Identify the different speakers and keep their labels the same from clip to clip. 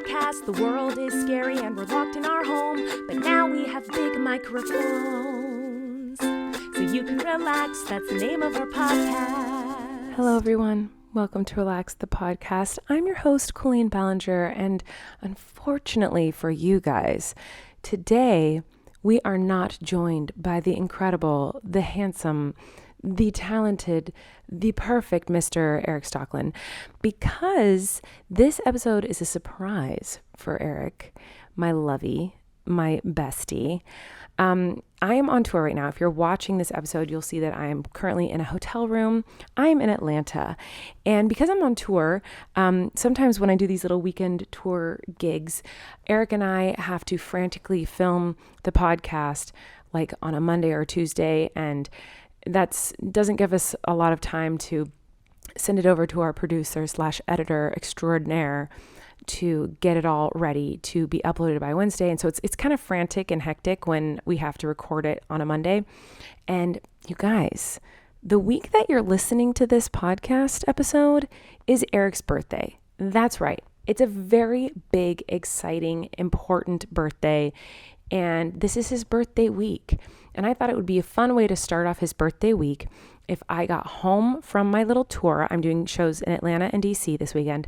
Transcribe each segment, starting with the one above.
Speaker 1: podcast. The world is scary and we're locked in our home, but now we have big microphones, so you can relax. That's the name of our podcast.
Speaker 2: Hello, everyone. Welcome to Relax the Podcast. I'm your host, Colleen Ballinger, and unfortunately for you guys, today we are not joined by the incredible, the handsome, the talented, the perfect Mr. Erik Stocklin, because this episode is a surprise for Erik, my lovey, my bestie. I am on tour right now. If you're watching this episode, you'll see that I am currently in a hotel room. I am in Atlanta. And because I'm on tour, sometimes when I do these little weekend tour gigs, Erik and I have to frantically film the podcast like on a Monday or Tuesday. And that doesn't give us a lot of time to send it over to our producer / editor extraordinaire to get it all ready to be uploaded by Wednesday. And so it's kind of frantic and hectic when we have to record it on a Monday. And you guys, the week that you're listening to this podcast episode is Erik's birthday. That's right. It's a very big, exciting, important birthday. And this is his birthday week. And I thought it would be a fun way to start off his birthday week if I got home from my little tour. I'm doing shows in Atlanta and DC this weekend.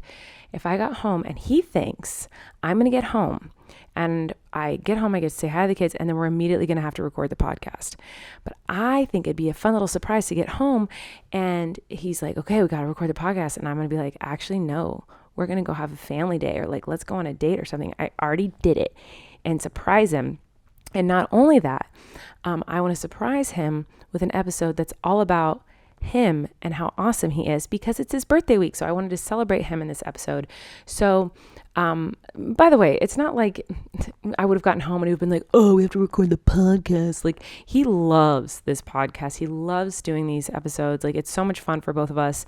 Speaker 2: If I got home and he thinks I'm going to get home and I get home, I get to say hi to the kids, and then we're immediately going to have to record the podcast. But I think it'd be a fun little surprise to get home and he's like, okay, we got to record the podcast. And I'm going to be like, actually, no, we're going to go have a family day, or like, let's go on a date or something. I already did it, and surprise him. And not only that, I want to surprise him with an episode that's all about him and how awesome he is, because it's his birthday week. So I wanted to celebrate him in this episode. So, by the way, it's not like I would have gotten home and he would have been like, oh, we have to record the podcast. Like, he loves this podcast. He loves doing these episodes. Like, it's so much fun for both of us.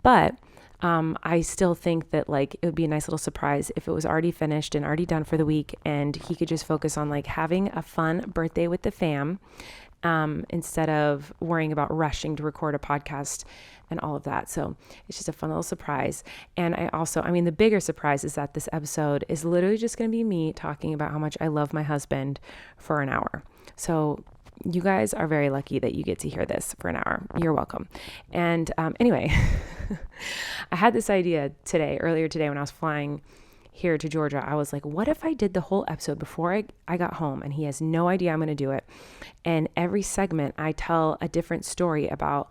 Speaker 2: But I still think that like it would be a nice little surprise if it was already finished and already done for the week, and he could just focus on like having a fun birthday with the fam, instead of worrying about rushing to record a podcast and all of that. So it's just a fun little surprise. And the bigger surprise is that this episode is literally just going to be me talking about how much I love my husband for an hour. So you guys are very lucky that you get to hear this for an hour. You're welcome. And anyway, I had this idea earlier today when I was flying here to Georgia. I was like, what if I did the whole episode before I got home and he has no idea I'm going to do it? And every segment I tell a different story about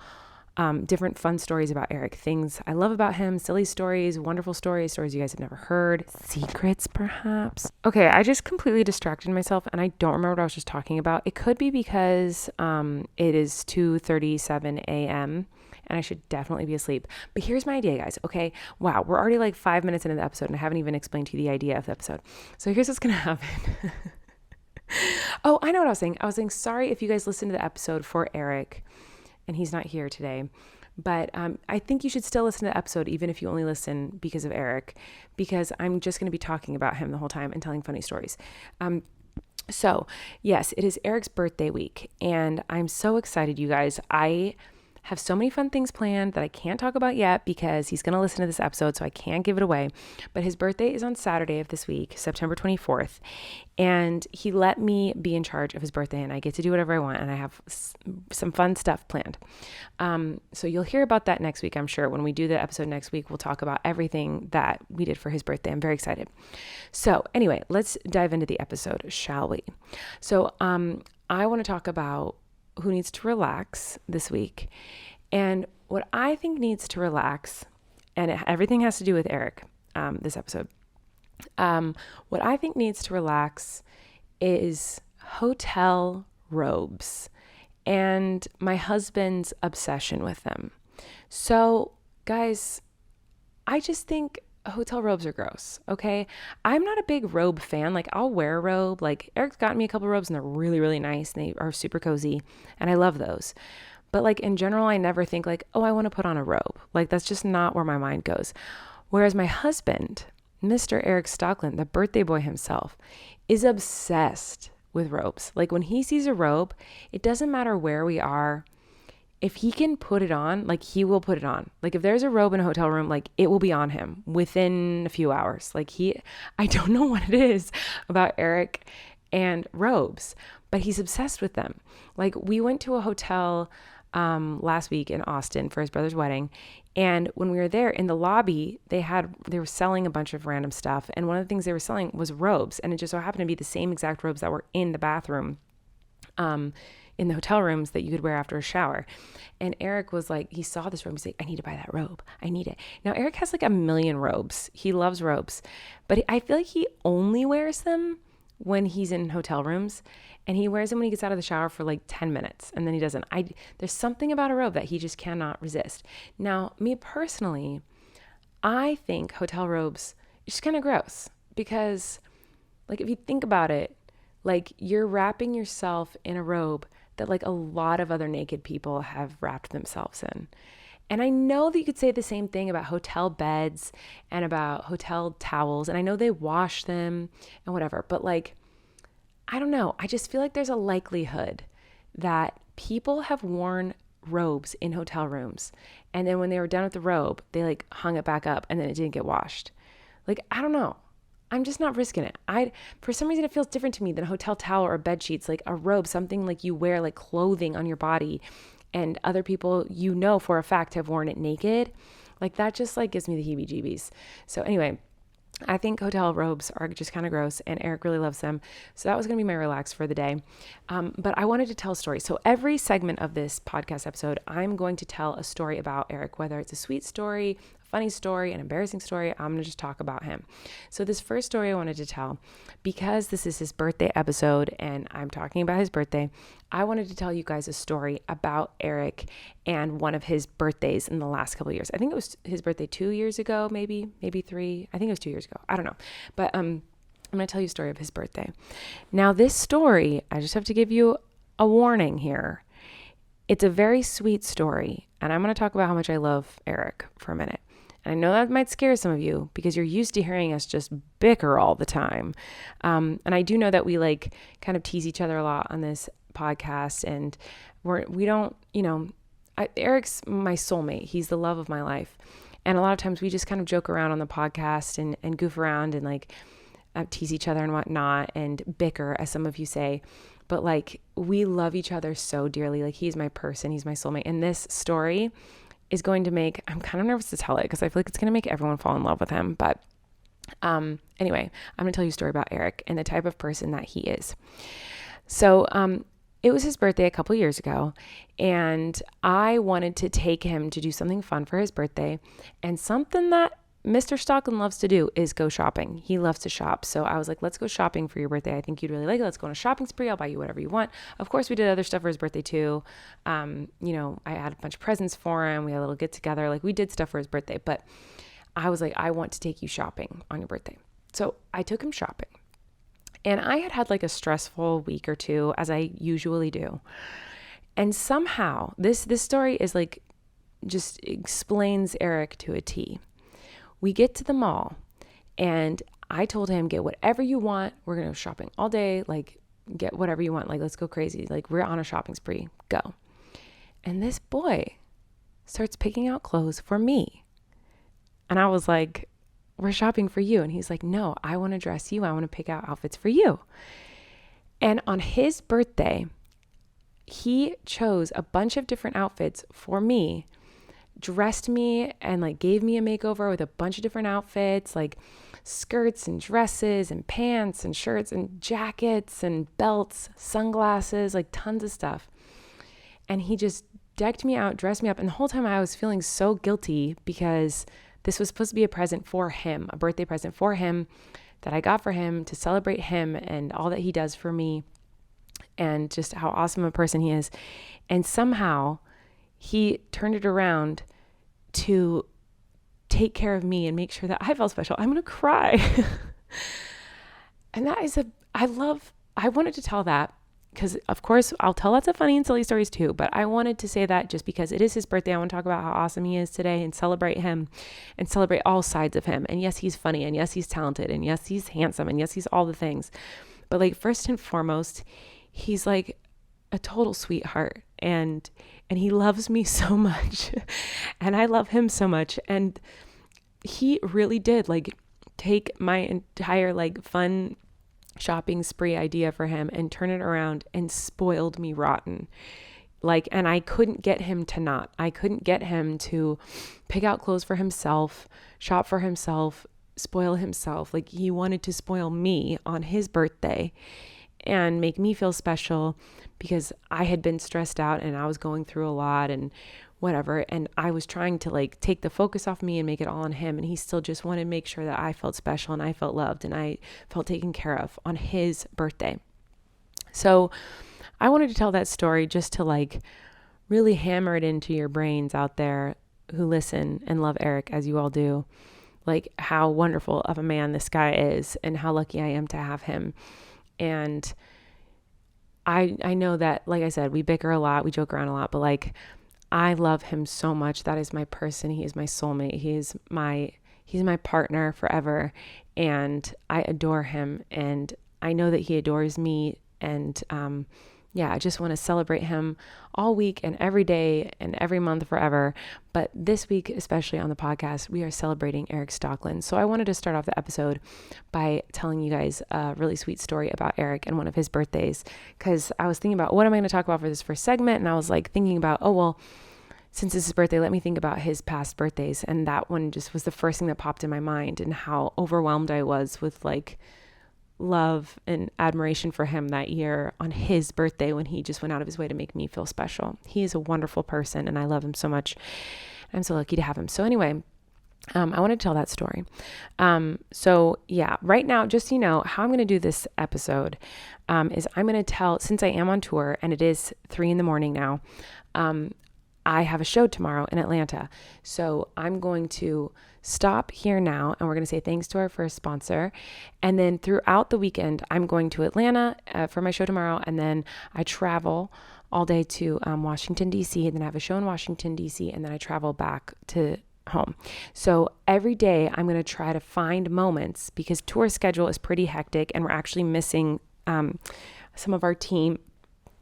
Speaker 2: different fun stories about Erik, things I love about him, silly stories, wonderful stories you guys have never heard, secrets perhaps. Okay, I just completely distracted myself and I don't remember what I was just talking about. It could be because it is 2:37 a.m. and I should definitely be asleep. But here's my idea, guys. Okay, wow, we're already like 5 minutes into the episode and I haven't even explained to you the idea of the episode. So here's what's gonna happen. Oh, I know what I was saying. I was saying sorry if you guys listened to the episode for Erik and he's not here today. But I think you should still listen to the episode, even if you only listen because of Erik, because I'm just going to be talking about him the whole time and telling funny stories. So yes, it is Erik's birthday week and I'm so excited, you guys. I have so many fun things planned that I can't talk about yet because he's going to listen to this episode, so I can't give it away. But his birthday is on Saturday of this week, September 24th. And he let me be in charge of his birthday and I get to do whatever I want. And I have some fun stuff planned. So you'll hear about that next week, I'm sure. When we do the episode next week, we'll talk about everything that we did for his birthday. I'm very excited. So anyway, let's dive into the episode, shall we? So I want to talk about who needs to relax this week. And what I think needs to relax, and everything has to do with Erik, this episode. What I think needs to relax is hotel robes and my husband's obsession with them. So guys, I just think hotel robes are gross. Okay. I'm not a big robe fan. Like, I'll wear a robe. Like, Erik's gotten me a couple robes and they're really, really nice and they are super cozy and I love those. But like in general, I never think like, oh, I want to put on a robe. Like, that's just not where my mind goes. Whereas my husband, Mr. Erik Stocklin, the birthday boy himself, is obsessed with robes. Like, when he sees a robe, it doesn't matter where we are. if he can put it on, like he will put it on. Like if there's a robe in a hotel room, like it will be on him within a few hours. Like I don't know what it is about Erik and robes, but he's obsessed with them. Like we went to a hotel last week in Austin for his brother's wedding. And when we were there in the lobby, they were selling a bunch of random stuff. And one of the things they were selling was robes. And it just so happened to be the same exact robes that were in the bathroom, in the hotel rooms that you could wear after a shower. And Erik was like, he saw this robe. He's like, I need to buy that robe. I need it. Now, Erik has like a million robes. He loves robes, but I feel like he only wears them when he's in hotel rooms, and he wears them when he gets out of the shower for like 10 minutes and then he doesn't. There's something about a robe that he just cannot resist. Now, me personally, I think hotel robes are just kind of gross because like if you think about it, like you're wrapping yourself in a robe that like a lot of other naked people have wrapped themselves in. And I know that you could say the same thing about hotel beds and about hotel towels. And I know they wash them and whatever, but like, I don't know. I just feel like there's a likelihood that people have worn robes in hotel rooms. And then when they were done with the robe, they like hung it back up and then it didn't get washed. Like, I don't know. I'm just not risking it. For some reason, it feels different to me than a hotel towel or bed sheets, like a robe, something like you wear like clothing on your body. And other people, you know, for a fact have worn it naked. Like that just like gives me the heebie-jeebies. So anyway, I think hotel robes are just kind of gross and Erik really loves them. So that was going to be my relax for the day. But I wanted to tell a story. So every segment of this podcast episode, I'm going to tell a story about Erik, whether it's a sweet story, a funny story, an embarrassing story. I'm going to just talk about him. So this first story I wanted to tell, because this is his birthday episode and I'm talking about his birthday, I wanted to tell you guys a story about Erik and one of his birthdays in the last couple of years. I think it was his birthday 2 years ago, maybe 3. I think it was 2 years ago. I don't know. But I'm going to tell you a story of his birthday. Now, this story, I just have to give you a warning here. It's a very sweet story, and I'm going to talk about how much I love Erik for a minute. And I know that might scare some of you because you're used to hearing us just bicker all the time. And I do know that we like kind of tease each other a lot on this podcast, and we don't, you know, Erik's my soulmate. He's the love of my life. And a lot of times we just kind of joke around on the podcast and goof around and like tease each other and whatnot and bicker, as some of you say. But like, we love each other so dearly. Like, he's my person, he's my soulmate. And this story is going to make, I'm kind of nervous to tell it because I feel like it's going to make everyone fall in love with him. But anyway, I'm going to tell you a story about Erik and the type of person that he is. So it was his birthday a couple years ago, and I wanted to take him to do something fun for his birthday. And something that Mr. Stocklin loves to do is go shopping. He loves to shop. So I was like, let's go shopping for your birthday. I think you'd really like it. Let's go on a shopping spree. I'll buy you whatever you want. Of course, we did other stuff for his birthday too. You know, I had a bunch of presents for him. We had a little get together. Like, we did stuff for his birthday. But I was like, I want to take you shopping on your birthday. So I took him shopping. And I had like a stressful week or two, as I usually do. And somehow this story is like, just explains Erik to a T. We get to the mall and I told him, get whatever you want. We're going to go shopping all day. Like, get whatever you want. Like, let's go crazy. Like, we're on a shopping spree. Go. And this boy starts picking out clothes for me. And I was like, we're shopping for you. And he's like, no, I want to dress you. I want to pick out outfits for you. And on his birthday, he chose a bunch of different outfits for me, dressed me and like gave me a makeover with a bunch of different outfits, like skirts and dresses and pants and shirts and jackets and belts, sunglasses, like tons of stuff. And he just decked me out, dressed me up. And the whole time I was feeling so guilty because this was supposed to be a present for him, a birthday present for him that I got for him to celebrate him and all that he does for me and just how awesome a person he is. And somehow he turned it around to take care of me and make sure that I felt special. I'm going to cry. And that is I wanted to tell that because, of course, I'll tell lots of funny and silly stories too, but I wanted to say that just because it is his birthday. I want to talk about how awesome he is today and celebrate him and celebrate all sides of him. And yes, he's funny, and yes, he's talented, and yes, he's handsome, and yes, he's all the things. But like, first and foremost, he's like a total sweetheart, and he loves me so much and I love him so much. And he really did like take my entire like fun shopping spree idea for him and turn it around and spoiled me rotten. Like, and I couldn't get him to not. I couldn't get him to pick out clothes for himself, shop for himself, spoil himself. Like, he wanted to spoil me on his birthday and make me feel special because I had been stressed out and I was going through a lot and whatever. And I was trying to like take the focus off me and make it all on him. And he still just wanted to make sure that I felt special and I felt loved and I felt taken care of on his birthday. So I wanted to tell that story just to like really hammer it into your brains out there who listen and love Erik as you all do, like how wonderful of a man this guy is and how lucky I am to have him. And I know that, like I said, we bicker a lot, we joke around a lot, but like I love him so much. That is my person. He is my soulmate. He's my partner forever. And I adore him. And I know that he adores me. And I just want to celebrate him all week and every day and every month forever. But this week, especially on the podcast, we are celebrating Erik Stockland. So I wanted to start off the episode by telling you guys a really sweet story about Erik and one of his birthdays. Because I was thinking about what am I going to talk about for this first segment? And I was like thinking about, oh, well, since it's his birthday, let me think about his past birthdays. And that one just was the first thing that popped in my mind and how overwhelmed I was with like love and admiration for him that year on his birthday when he just went out of his way to make me feel special. He is a wonderful person and I love him so much. I'm so lucky to have him. So anyway, I want to tell that story. Right now, just so you know, how I'm going to do this episode is I'm going to tell, since I am on tour and it is 3 a.m. now, I have a show tomorrow in Atlanta. So I'm going to stop here now and we're going to say thanks to our first sponsor. And then throughout the weekend, I'm going to Atlanta for my show tomorrow. And then I travel all day to Washington, D.C. And then I have a show in Washington, D.C. And then I travel back to home. So every day I'm going to try to find moments because tour schedule is pretty hectic and we're actually missing some of our team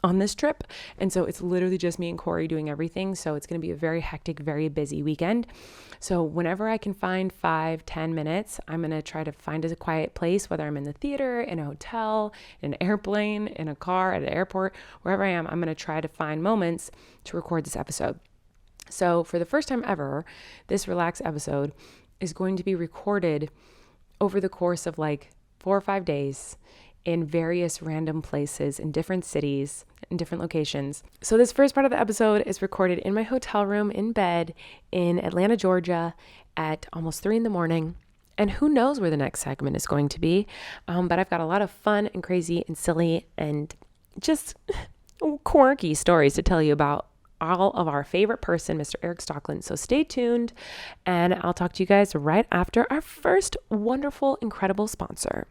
Speaker 2: on this trip. And so it's literally just me and Corey doing everything. So it's going to be a very hectic, very busy weekend. So whenever I can find 5-10 minutes, I'm going to try to find a quiet place, whether I'm in the theater, in a hotel, in an airplane, in a car, at an airport, wherever I am, I'm going to try to find moments to record this episode. So for the first time ever, this Relax episode is going to be recorded over the course of like 4 or 5 days in various random places in different cities, in different locations. So this first part of the episode is recorded in my hotel room in bed in Atlanta, Georgia at almost 3 a.m. And who knows where the next segment is going to be. But I've got a lot of fun and crazy and silly and just quirky stories to tell you about all of our favorite person, Mr. Erik Stockland. So stay tuned and I'll talk to you guys right after our first wonderful, incredible sponsor.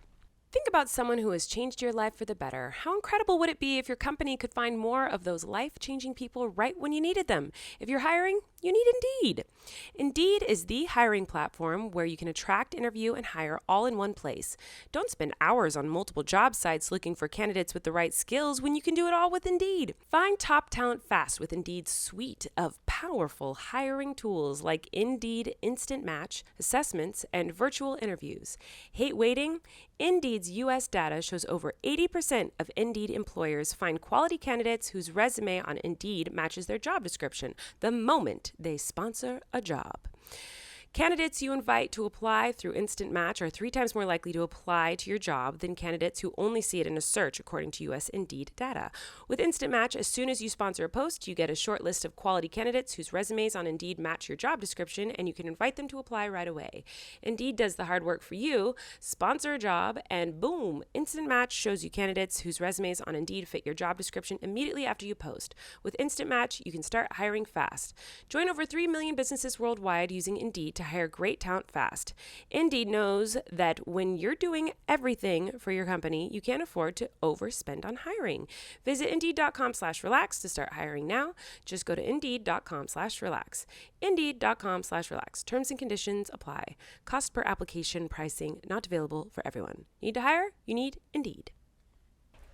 Speaker 2: Think about someone who has changed your life for the better. How incredible would it be if your company could find more of those life-changing people right when you needed them? If you're hiring, you need Indeed. Indeed is the hiring platform where you can attract, interview, and hire all in one place. Don't spend hours on multiple job sites looking for candidates with the right skills when you can do it all with Indeed. Find top talent fast with Indeed's suite of powerful hiring tools like Indeed Instant Match, assessments, and virtual interviews. Hate waiting? Indeed's U.S. data shows over 80% of Indeed employers find quality candidates whose resume on Indeed matches their job description the moment they sponsor a job. Candidates you invite to apply through Instant Match are 3 times more likely to apply to your job than candidates who only see it in a search, according to U.S. Indeed data. With Instant Match, as soon as you sponsor a post, you get a short list of quality candidates whose resumes on Indeed match your job description, and you can invite them to apply right away. Indeed does the hard work for you. Sponsor a job, and boom, Instant Match shows you candidates whose resumes on Indeed fit your job description immediately after you post. With Instant Match, you can start hiring fast. Join over 3 million businesses worldwide using Indeed to hire great talent fast. Indeed knows that when you're doing everything for your company, you can't afford to overspend on hiring. Visit Indeed.com/relax to start hiring now. Just go to Indeed.com/relax. Indeed.com/relax. Terms and conditions apply. Cost per application pricing not available for everyone. Need to hire? You need Indeed.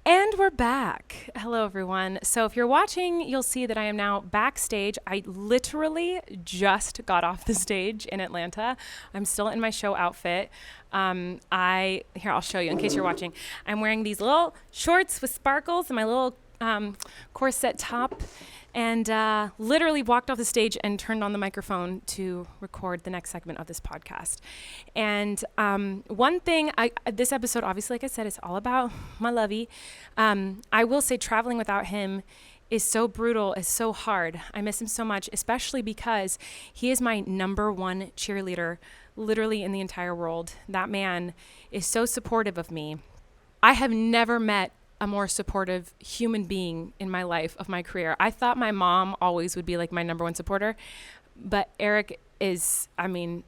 Speaker 2: And we're back. Hello, everyone. So if you're watching, you'll see that I am now backstage. I literally just got off the stage in Atlanta. I'm still in my show outfit. Here, I'll show you in case you're watching. I'm wearing these little shorts with sparkles and my little corset top, and literally walked off the stage and turned on the microphone to record the next segment of this podcast. And one thing, this episode, obviously, like I said, is all about my lovey. I will say traveling without him is so brutal, is so hard. I miss him so much, especially because he is my number one cheerleader, literally in the entire world. That man is so supportive of me. I have never met a more supportive human being in my life, of my career. I thought my mom always would be like my number one supporter, but Erik is,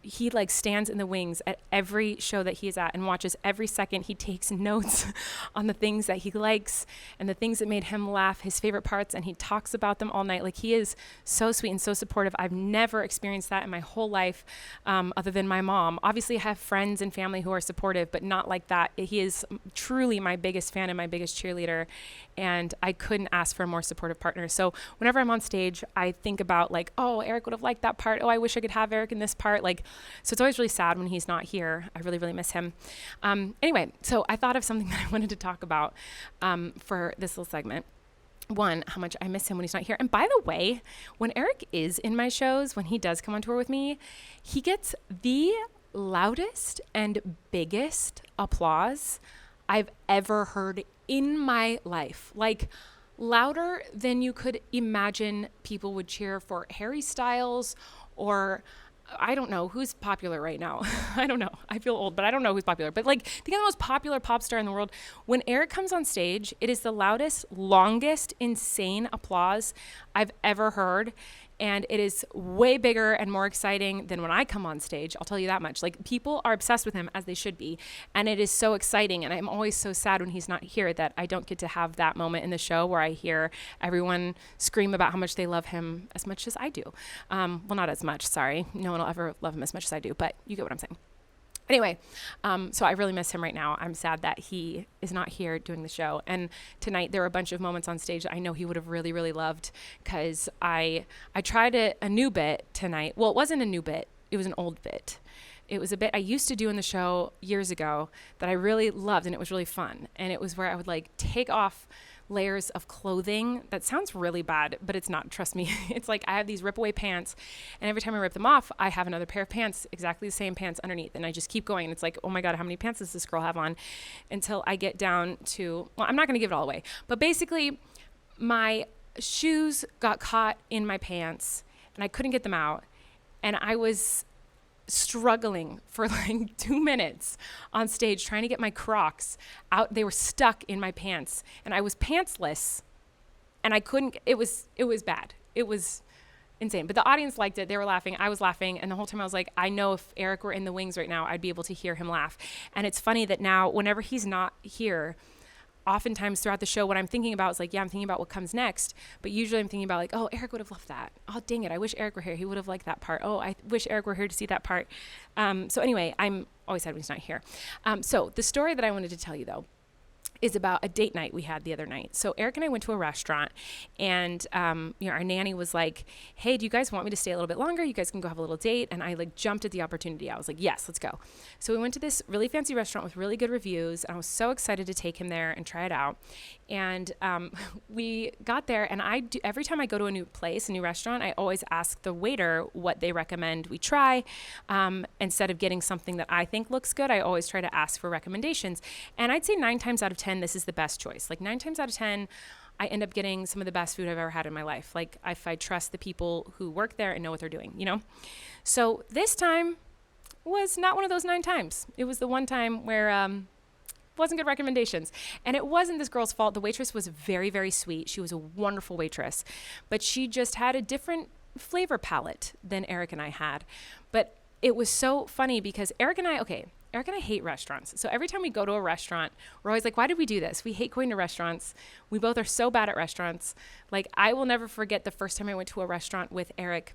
Speaker 2: he like stands in the wings at every show that he is at and watches every second. He takes notes on the things that he likes and the things that made him laugh, his favorite parts, and he talks about them all night. Like, he is so sweet and so supportive. I've never experienced that in my whole life, other than my mom. Obviously, I have friends and family who are supportive, but not like that. He is truly my biggest fan and my biggest cheerleader, and I couldn't ask for a more supportive partner. So whenever I'm on stage, I think about like, oh, Erik would have liked that part. Oh, I wish I could have Erik in this part. Like, so it's always really sad when he's not here. I really, really miss him. Anyway, so I thought of something that I wanted to talk about for this little segment. One, how much I miss him when he's not here. And by the way, when Erik is in my shows, when he does come on tour with me, he gets the loudest and biggest applause I've ever heard in my life. Like, louder than you could imagine people would cheer for Harry Styles, or I don't know who's popular right now. I don't know. I feel old, but I don't know who's popular. But like, think of the most popular pop star in the world. When Erik comes on stage, it is the loudest, longest, insane applause I've ever heard. And it is way bigger and more exciting than when I come on stage. I'll tell you that much. Like, people are obsessed with him, as they should be. And it is so exciting. And I'm always so sad when he's not here that I don't get to have that moment in the show where I hear everyone scream about how much they love him as much as I do. Well, not as much, sorry. No one will ever love him as much as I do, but you get what I'm saying. Anyway, so I really miss him right now. I'm sad that he is not here doing the show. And tonight there were a bunch of moments on stage that I know he would have really, really loved, because I tried a new bit tonight. Well, it wasn't a new bit. It was an old bit. It was a bit I used to do in the show years ago that I really loved, and it was really fun. And it was where I would like take off layers of clothing. That sounds really bad, but it's not, trust me. It's like I have these rip away pants, and every time I rip them off, I have another pair of pants, exactly the same pants underneath, and I just keep going. And it's like, oh my God, how many pants does this girl have on? Until I get down to, well, I'm not going to give it all away, but basically my shoes got caught in my pants and I couldn't get them out, and I was struggling for like 2 minutes on stage trying to get my Crocs out. They were stuck in my pants and I was pantsless, and I couldn't, it was bad. It was insane, but the audience liked it. They were laughing. I was laughing. And the whole time I was like, I know if Erik were in the wings right now, I'd be able to hear him laugh. And it's funny that now whenever he's not here, oftentimes throughout the show, what I'm thinking about is like, yeah, I'm thinking about what comes next. But usually I'm thinking about like, oh, Erik would have loved that. Oh, dang it. I wish Erik were here. He would have liked that part. Oh, I wish Erik were here to see that part. So anyway, I'm always sad when he's not here. So the story that I wanted to tell you, though, is about a date night we had the other night. So Erik and I went to a restaurant, and our nanny was like, hey, do you guys want me to stay a little bit longer? You guys can go have a little date. And I like jumped at the opportunity. I was like, yes, let's go. So we went to this really fancy restaurant with really good reviews, and I was so excited to take him there and try it out. And we got there, and every time I go to a new place, a new restaurant, I always ask the waiter what they recommend we try. Instead of getting something that I think looks good, I always try to ask for recommendations. And I'd say 9 times out of 10, this is the best choice. Like 9 times out of 10, I end up getting some of the best food I've ever had in my life. Like, if I trust the people who work there and know what they're doing, you know? So this time was not one of those 9 times. It was the one time where wasn't good recommendations. And it wasn't this girl's fault. The waitress was very, very sweet. She was a wonderful waitress, but she just had a different flavor palette than Erik and I had. But it was so funny because Erik and I hate restaurants. So every time we go to a restaurant, we're always like, why did we do this? We hate going to restaurants. We both are so bad at restaurants. Like, I will never forget the first time I went to a restaurant with Erik.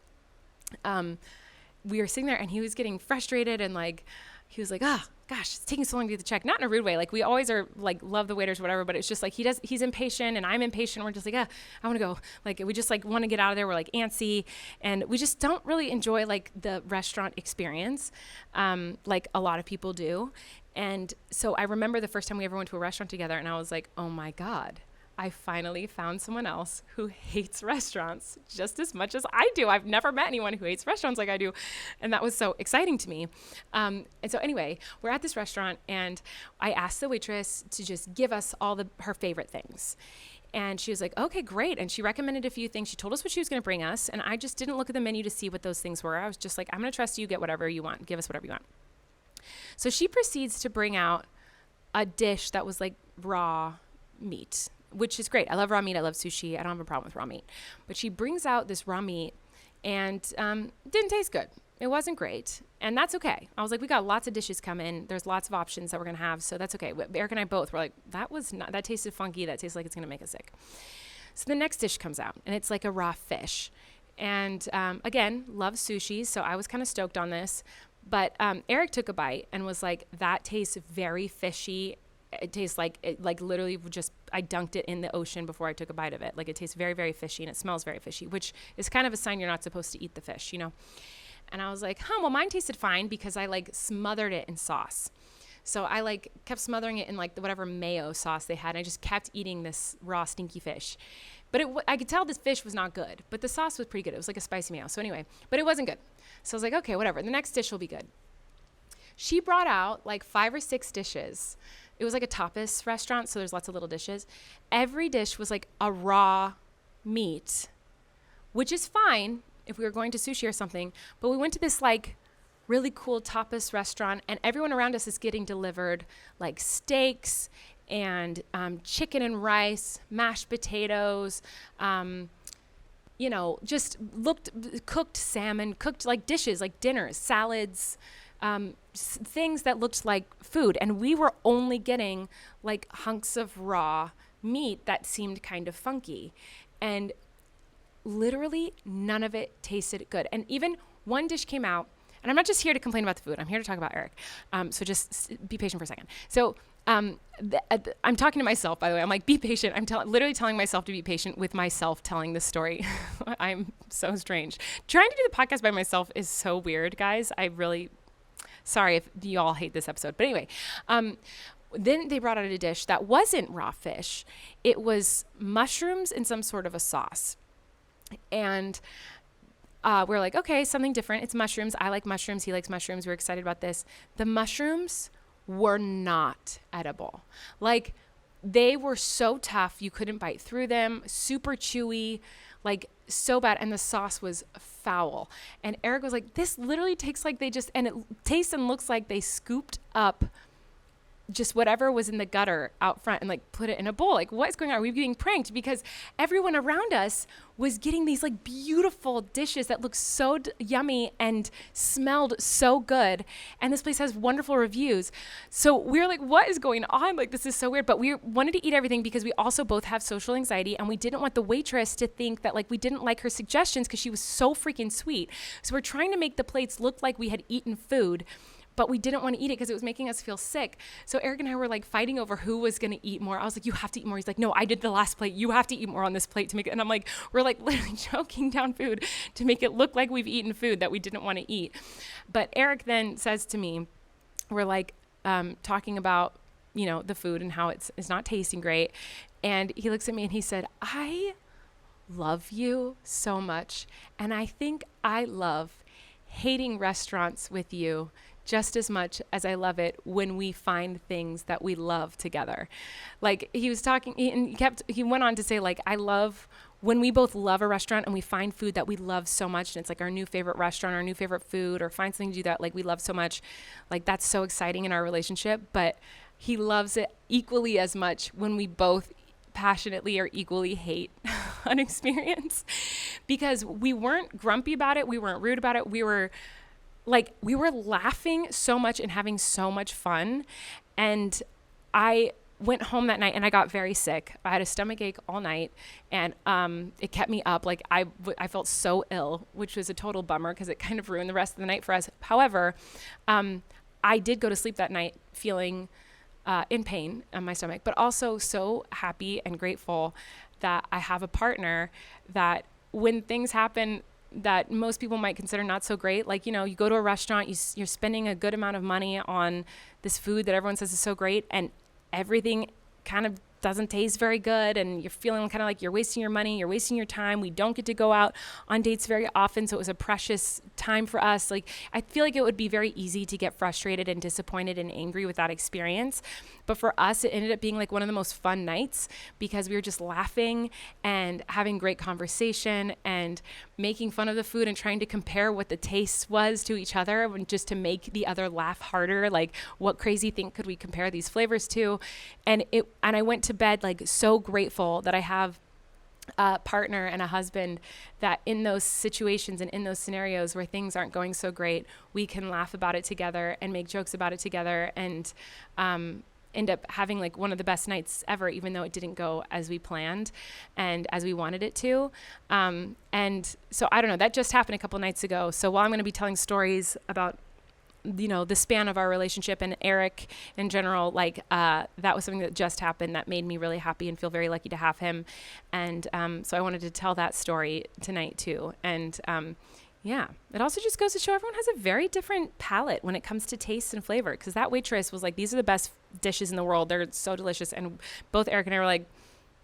Speaker 2: We were sitting there and he was getting frustrated, and like, he was like, gosh, it's taking so long to get the check. Not in a rude way. Like we always are like, love the waiters, whatever, but it's just like, he's impatient and I'm impatient. We're just like, I want to go. Like, we just like want to get out of there. We're like antsy and we just don't really enjoy like the restaurant experience. Like a lot of people do. And so I remember the first time we ever went to a restaurant together and I was like, oh my God, I finally found someone else who hates restaurants just as much as I do. I've never met anyone who hates restaurants like I do. And that was so exciting to me. And so anyway, we're at this restaurant and I asked the waitress to just give us all her favorite things. And she was like, okay, great. And she recommended a few things. She told us what she was going to bring us. And I just didn't look at the menu to see what those things were. I was just like, I'm going to trust you. Get whatever you want. Give us whatever you want. So she proceeds to bring out a dish that was like raw meat, which is great. I love raw meat. I love sushi. I don't have a problem with raw meat. But she brings out this raw meat and didn't taste good. It wasn't great. And that's okay. I was like, we got lots of dishes coming. There's lots of options that we're going to have. So that's okay. Erik and I both were like, that tasted funky. That tastes like it's going to make us sick. So the next dish comes out and it's like a raw fish. And again, love sushi. So I was kind of stoked on this. But Erik took a bite and was like, that tastes very fishy. It tastes like literally just, I dunked it in the ocean before I took a bite of it. Like it tastes very, very fishy and it smells very fishy, which is kind of a sign you're not supposed to eat the fish, you know? And I was like, well, mine tasted fine because I like smothered it in sauce. So I like kept smothering it in like whatever mayo sauce they had. And I just kept eating this raw stinky fish. But I could tell this fish was not good, but the sauce was pretty good. It was like a spicy mayo. So anyway, but it wasn't good. So I was like, okay, whatever. The next dish will be good. She brought out like 5 or 6 dishes. It was like a tapas restaurant, so there's lots of little dishes. Every dish was like a raw meat, which is fine if we were going to sushi or something. But we went to this like really cool tapas restaurant, and everyone around us is getting delivered like steaks and chicken and rice, mashed potatoes, just cooked salmon, cooked like dishes, like dinners, salads, things that looked like food. And we were only getting like hunks of raw meat that seemed kind of funky. And literally none of it tasted good. And even one dish came out, and I'm not just here to complain about the food. I'm here to talk about Erik. So just be patient for a second. So I'm talking to myself, by the way. I'm like, be patient. I'm literally telling myself to be patient with myself telling this story. I'm so strange. Trying to do the podcast by myself is so weird, guys. Sorry if you all hate this episode. But anyway, then they brought out a dish that wasn't raw fish. It was mushrooms in some sort of a sauce. And we're like, okay, something different. It's mushrooms. I like mushrooms. He likes mushrooms. We're excited about this. The mushrooms were not edible. Like, they were so tough. You couldn't bite through them. Super chewy. Like, so bad. And the sauce was foul. And Erik was like, this literally tastes like and it tastes and looks like they scooped up just whatever was in the gutter out front and like put it in a bowl. Like, what is going on? Are we being pranked? Because everyone around us was getting these like beautiful dishes that looked so yummy and smelled so good. And this place has wonderful reviews. So we're like, what is going on? Like, this is so weird. But we wanted to eat everything because we also both have social anxiety, and we didn't want the waitress to think that like we didn't like her suggestions because she was so freaking sweet. So we're trying to make the plates look like we had eaten food, but we didn't want to eat it because it was making us feel sick. So Erik and I were like fighting over who was going to eat more. I was like, you have to eat more. He's like, no, I did the last plate. You have to eat more on this plate to make it. And I'm like, we're like literally choking down food to make it look like we've eaten food that we didn't want to eat. But Erik then says to me, we're like talking about, the food and how it's not tasting great. And he looks at me and he said, I love you so much. And I think I love hating restaurants with you just as much as I love it when we find things that we love together. Like, he was talking, he went on to say, like, I love when we both love a restaurant and we find food that we love so much, and it's like our new favorite restaurant, our new favorite food, or find something to do that like we love so much. Like, that's so exciting in our relationship. But he loves it equally as much when we both passionately or equally hate an experience, because we weren't grumpy about it. We weren't rude about it. We were laughing so much and having so much fun. And I went home that night and I got very sick. I had a stomach ache all night, and it kept me up. Like, I felt so ill, which was a total bummer because it kind of ruined the rest of the night for us. However, I did go to sleep that night feeling in pain on my stomach, but also so happy and grateful that I have a partner that when things happen that most people might consider not so great, like, you know, you go to a restaurant, you're spending a good amount of money on this food that everyone says is so great, and everything kind of doesn't taste very good, and you're feeling kind of like you're wasting your money, you're wasting your time. We don't get to go out on dates very often, so it was a precious time for us. Like, I feel like it would be very easy to get frustrated and disappointed and angry with that experience. But for us, it ended up being like one of the most fun nights because we were just laughing and having great conversation and making fun of the food and trying to compare what the taste was to each other, and just to make the other laugh harder. Like, what crazy thing could we compare these flavors to? And I went to bed like so grateful that I have a partner and a husband that in those situations and in those scenarios where things aren't going so great, we can laugh about it together and make jokes about it together, and end up having like one of the best nights ever, even though it didn't go as we planned and as we wanted it to. And so I don't know, that just happened a couple nights ago. So while I'm going to be telling stories about, you know, the span of our relationship and Erik in general, like that was something that just happened that made me really happy and feel very lucky to have him. And so I wanted to tell that story tonight too. And yeah, it also just goes to show everyone has a very different palate when it comes to taste and flavor, because that waitress was like, these are the best dishes in the world. They're so delicious. And both Erik and I were like,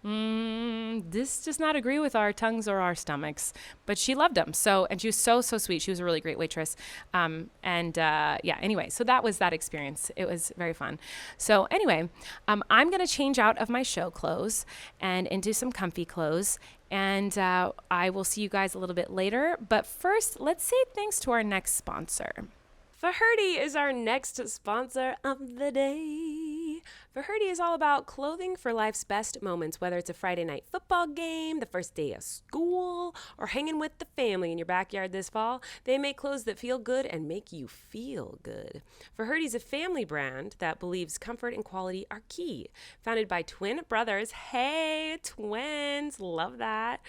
Speaker 2: this does not agree with our tongues or our stomachs, but she loved them. So, and she was so sweet. She was a really great waitress. Yeah, anyway, so that was that experience. It was very fun. So anyway, I'm going to change out of my show clothes and into some comfy clothes. And I will see you guys a little bit later. But first, let's say thanks to our next sponsor. Faherty is our next sponsor of the day. Faherty is all about clothing for life's best moments, whether it's a Friday night football game, the first day of school, or hanging with the family in your backyard this fall. They make clothes that feel good and make you feel good. Faherty is a family brand that believes comfort and quality are key. Founded by twin brothers, hey, twins, love that,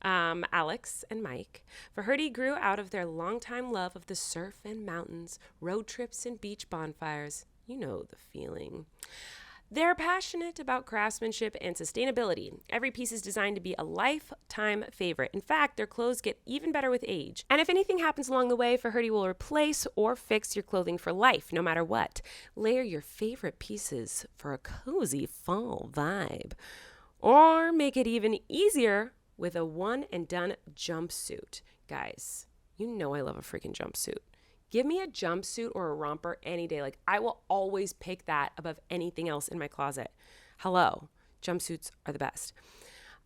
Speaker 2: Alex and Mike. Faherty grew out of their longtime love of the surf and mountains, road trips and beach bonfires. You know the feeling. They're passionate about craftsmanship and sustainability. Every piece is designed to be a lifetime favorite. In fact, their clothes get even better with age. And if anything happens along the way, Faherty will replace or fix your clothing for life, no matter what. Layer your favorite pieces for a cozy fall vibe. Or make it even easier with a one-and-done jumpsuit. Guys, you know I love a freaking jumpsuit. Give me a jumpsuit or a romper any day. Like, I will always pick that above anything else in my closet. Hello, jumpsuits are the best.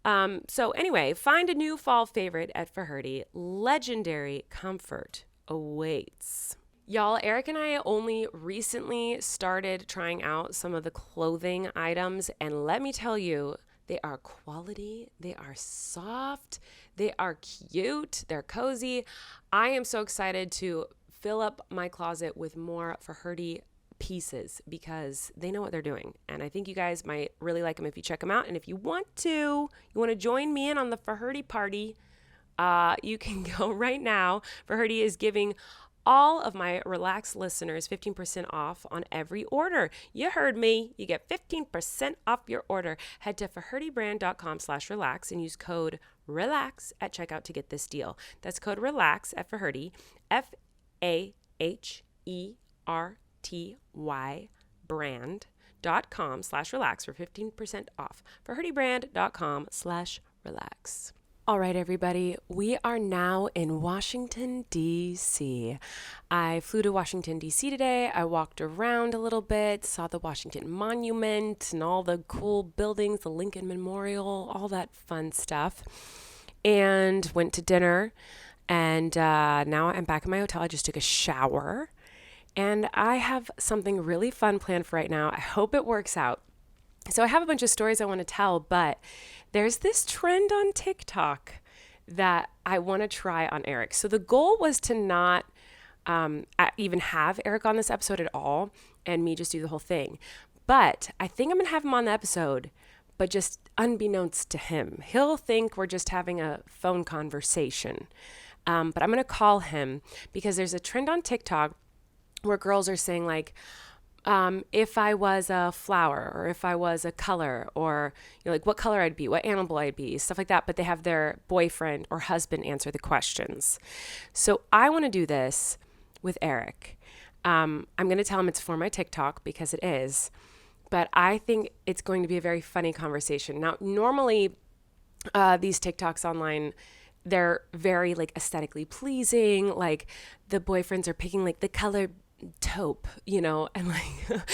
Speaker 2: So anyway, find a new fall favorite at Faherty. Legendary comfort awaits. Y'all, Erik and I only recently started trying out some of the clothing items, and let me tell you, they are quality, they are soft, they are cute, they're cozy. I am so excited to fill up my closet with more Faherty pieces because they know what they're doing. And I think you guys might really like them if you check them out. And if you want to join me in on the Faherty party, you can go right now. Faherty is giving all of my Relax listeners 15% off on every order. You heard me. You get 15% off your order. Head to fahertybrand.com/relax and use code RELAX at checkout to get this deal. That's code RELAX at Faherty, FAHERTY brand.com/relax for 15% off. fahertybrand.com/relax. All right, everybody, we are now in Washington, D.C. I flew to Washington, D.C. today. I walked around a little bit, saw the Washington Monument and all the cool buildings, the Lincoln Memorial, all that fun stuff, and went to dinner. And now I'm back in my hotel. I just took a shower, and I have something really fun planned for right now. I hope it works out. So I have a bunch of stories I want to tell, but there's this trend on TikTok that I want to try on Erik. So the goal was to not even have Erik on this episode at all and me just do the whole thing. But I think I'm going to have him on the episode, but just unbeknownst to him. He'll think we're just having a phone conversation. But I'm going to call him because there's a trend on TikTok where girls are saying like, if I was a flower or if I was a color or like what color I'd be, what animal I'd be, stuff like that. But they have their boyfriend or husband answer the questions. So I want to do this with Erik. I'm going to tell him it's for my TikTok because it is. But I think it's going to be a very funny conversation. Now, normally these TikToks online, they're very like aesthetically pleasing. Like the boyfriends are picking like the color taupe, and like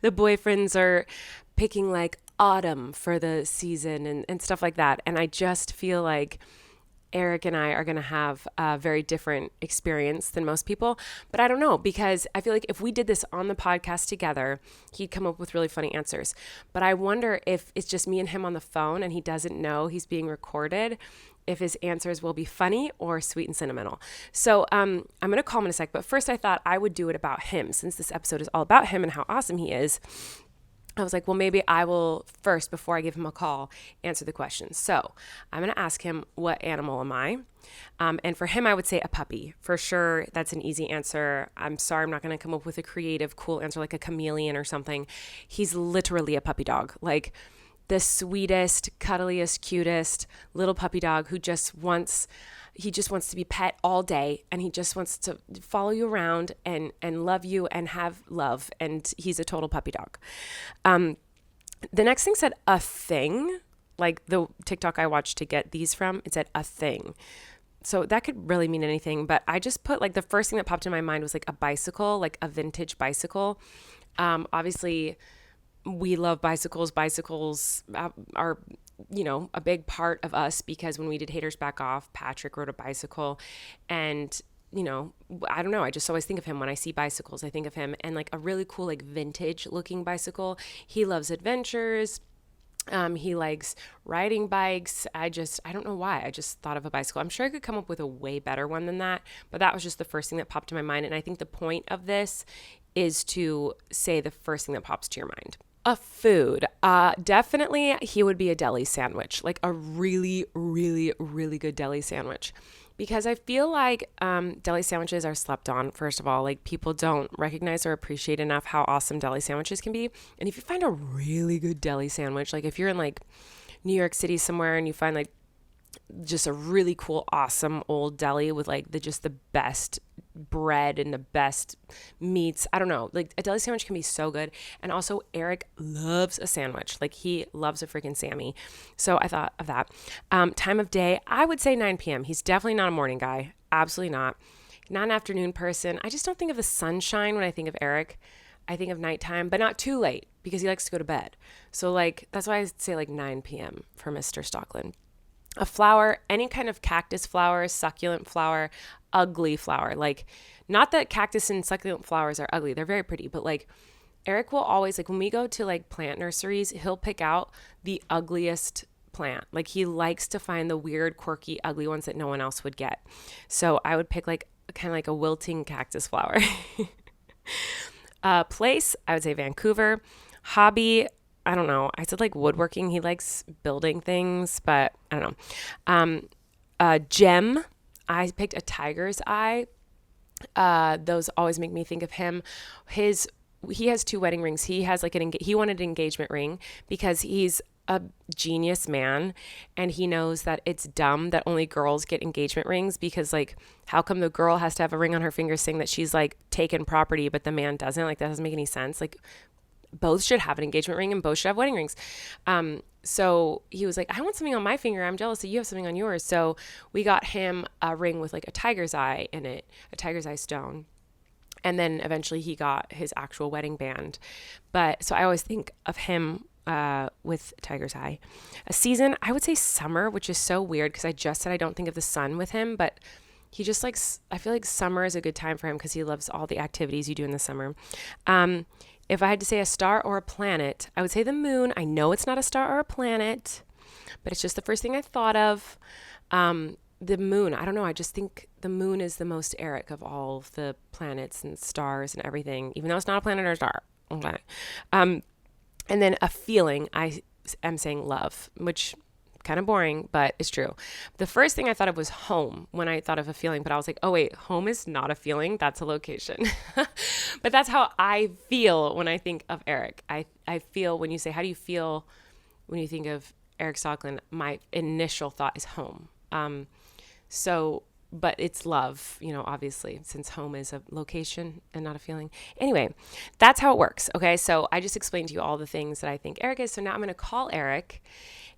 Speaker 2: the boyfriends are picking like autumn for the season and stuff like that. And I just feel like Erik and I are going to have a very different experience than most people. But I don't know, because I feel like if we did this on the podcast together, he'd come up with really funny answers. But I wonder if it's just me and him on the phone and he doesn't know he's being recorded, if his answers will be funny or sweet and sentimental. So I'm going to call him in a sec. But first I thought I would do it about him, since this episode is all about him and how awesome he is. I was like, well, maybe I will first, before I give him a call, answer the questions. So I'm going to ask him, what animal am I? And for him, I would say a puppy. For sure, that's an easy answer. I'm sorry, I'm not going to come up with a creative, cool answer like a chameleon or something. He's literally a puppy dog. Like the sweetest, cuddliest, cutest little puppy dog who just wants to be pet all day, and he just wants to follow you around and love you and have love. And he's a total puppy dog. The next thing said a thing, like the TikTok I watched to get these from, it said a thing. So that could really mean anything, but I just put like the first thing that popped in my mind was like a bicycle, like a vintage bicycle. Obviously we love bicycles. Bicycles are, a big part of us, because when we did Haters Back Off, Patrick rode a bicycle, and I don't know, I just always think of him when I see bicycles. I think of him, and like a really cool, like vintage looking bicycle. He loves adventures. He likes riding bikes. I don't know why. I just thought of a bicycle. I'm sure I could come up with a way better one than that, but that was just the first thing that popped in my mind. And I think the point of this is to say the first thing that pops to your mind. A food. Definitely he would be a deli sandwich, like a really, really, really good deli sandwich. Because I feel like deli sandwiches are slept on, first of all. Like people don't recognize or appreciate enough how awesome deli sandwiches can be. And if you find a really good deli sandwich, like if you're in like New York City somewhere and you find like just a really cool, awesome old deli with like the best bread and the best meats. I don't know, like a deli sandwich can be so good. And also Erik loves a sandwich. Like he loves a freaking Sammy. So I thought of that. Time of day, I would say 9 p.m. He's definitely not a morning guy. Absolutely not. Not an afternoon person. I just don't think of the sunshine when I think of Erik. I think of nighttime, but not too late, because he likes to go to bed. So like, that's why I say like 9 p.m. for Mr. Stockland. A flower, any kind of cactus flower, succulent flower, ugly flower. Like, not that cactus and succulent flowers are ugly. They're very pretty. But like Erik will always, like when we go to like plant nurseries, he'll pick out the ugliest plant. Like he likes to find the weird, quirky, ugly ones that no one else would get. So I would pick like kind of like a wilting cactus flower. Place, I would say Vancouver. Hobby, I don't know. I said like woodworking. He likes building things, but I don't know. Gem, I picked a tiger's eye. Those always make me think of him. He has 2 wedding rings. He has like he wanted an engagement ring because he's a genius man, and he knows that it's dumb that only girls get engagement rings, because like how come the girl has to have a ring on her finger saying that she's like taken property, but the man doesn't? Like that doesn't make any sense. Like both should have an engagement ring and both should have wedding rings. So he was like, I want something on my finger. I'm jealous that you have something on yours. So we got him a ring with like a tiger's eye in it, a tiger's eye stone. And then eventually he got his actual wedding band. But so I always think of him with tiger's eye. A season, I would say summer, which is so weird because I just said I don't think of the sun with him, but he just likes, I feel like summer is a good time for him because he loves all the activities you do in the summer. If I had to say a star or a planet, I would say the moon. I know it's not a star or a planet, but it's just the first thing I thought of. The moon, I don't know. I just think the moon is the most Erik of all of the planets and stars and everything, even though it's not a planet or a star. Okay. And then a feeling, I am saying love, which kind of boring, but it's true. The first thing I thought of was home when I thought of a feeling, but I was like, oh wait, home is not a feeling, that's a location. But that's how I feel when I think of Erik. I feel when you say, how do you feel when you think of Erik Stocklin? My initial thought is home. But it's love, obviously, since home is a location and not a feeling. Anyway, that's how it works. Okay. So I just explained to you all the things that I think Erik is. So now I'm going to call Erik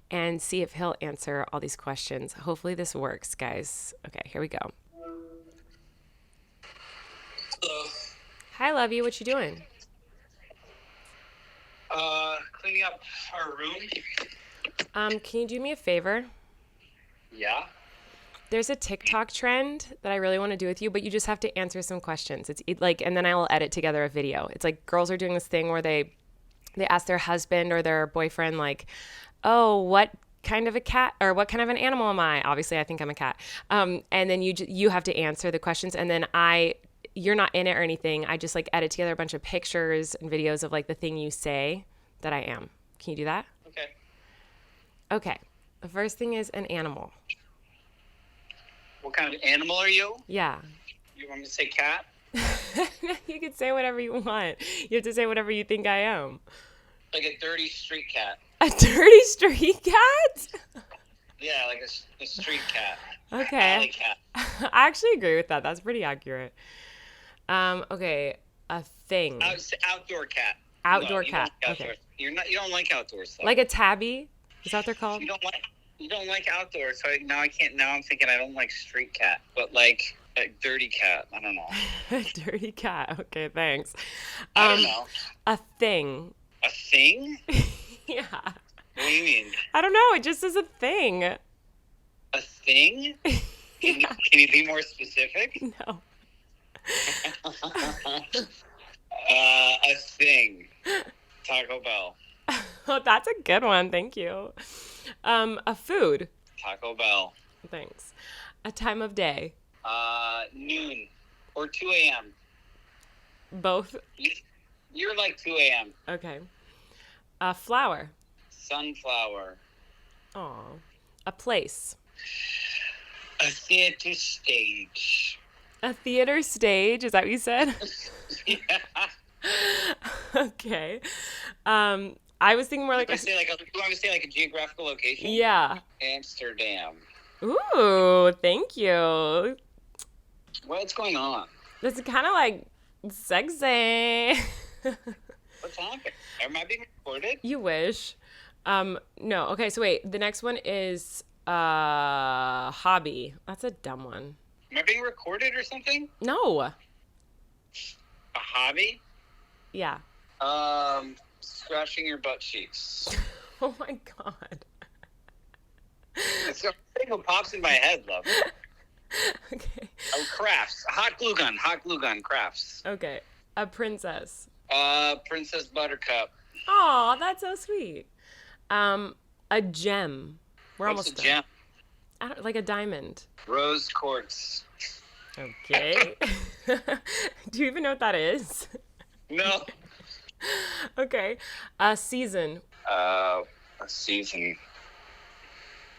Speaker 2: and see if he'll answer all these questions. Hopefully this works, guys. Okay, here we go.
Speaker 3: Hello.
Speaker 2: Hi, love you. What you doing?
Speaker 3: Cleaning up our room.
Speaker 2: Can you do me a favor?
Speaker 3: Yeah.
Speaker 2: There's a TikTok trend that I really want to do with you, but you just have to answer some questions. It's like, and then I will edit together a video. It's like girls are doing this thing where they ask their husband or their boyfriend, like, oh, what kind of a cat or what kind of an animal am I? Obviously, I think I'm a cat. And then you have to answer the questions, and then you're not in it or anything. I just like edit together a bunch of pictures and videos of like the thing you say that I am. Can you do that?
Speaker 3: Okay.
Speaker 2: Okay. The first thing is an animal.
Speaker 3: What kind of animal are you?
Speaker 2: Yeah.
Speaker 3: You want me to say cat?
Speaker 2: You can say whatever you want. You have to say whatever you think I am.
Speaker 3: Like a dirty street cat.
Speaker 2: A dirty street cat?
Speaker 3: Yeah, like a street cat.
Speaker 2: Okay.
Speaker 3: Alley cat.
Speaker 2: I actually agree with that. That's pretty accurate. Okay. A thing.
Speaker 3: Outdoor cat.
Speaker 2: Outdoor
Speaker 3: No,
Speaker 2: cat.
Speaker 3: Like
Speaker 2: okay.
Speaker 3: You don't like outdoor stuff.
Speaker 2: Like a tabby? Is that what they're called?
Speaker 3: You don't like outdoors, so now I can't. Now I'm thinking I don't like street cat, but like a dirty cat. I don't know.
Speaker 2: A dirty cat. Okay, thanks.
Speaker 3: I don't know.
Speaker 2: A thing.
Speaker 3: A thing?
Speaker 2: Yeah.
Speaker 3: What do you mean?
Speaker 2: I don't know. It just is a thing.
Speaker 3: A thing? Can you be more specific?
Speaker 2: No.
Speaker 3: A thing. Taco Bell.
Speaker 2: Oh, that's a good one. Thank you. A food.
Speaker 3: Taco Bell.
Speaker 2: Thanks. A time of day.
Speaker 3: Noon or 2 a.m.
Speaker 2: Both.
Speaker 3: You're like 2 a.m.
Speaker 2: Okay. A flower.
Speaker 3: Sunflower.
Speaker 2: Aw. A place.
Speaker 3: A theater stage.
Speaker 2: A theater stage. Is that what you said?
Speaker 3: Yeah.
Speaker 2: Okay. I was thinking more like
Speaker 3: you want me to say like a geographical location?
Speaker 2: Yeah.
Speaker 3: Amsterdam.
Speaker 2: Ooh, thank you.
Speaker 3: What's going on?
Speaker 2: This is kind of like sexy.
Speaker 3: What's happening? Am I being recorded?
Speaker 2: You wish. No. Okay, so wait. The next one is hobby. That's a dumb one.
Speaker 3: Am I being recorded or something?
Speaker 2: No.
Speaker 3: A hobby?
Speaker 2: Yeah.
Speaker 3: Scratching your butt cheeks.
Speaker 2: Oh my god.
Speaker 3: It's the thing that pops in my head, love.
Speaker 2: Okay.
Speaker 3: Oh, crafts. Hot glue gun, crafts.
Speaker 2: Okay. A princess.
Speaker 3: Princess Buttercup.
Speaker 2: Aw, that's so sweet. A gem. We're
Speaker 3: What's
Speaker 2: almost
Speaker 3: a
Speaker 2: done.
Speaker 3: gem?
Speaker 2: Like a diamond.
Speaker 3: Rose quartz.
Speaker 2: Okay. Do you even know what that is?
Speaker 3: No.
Speaker 2: Okay. A season.
Speaker 3: A season.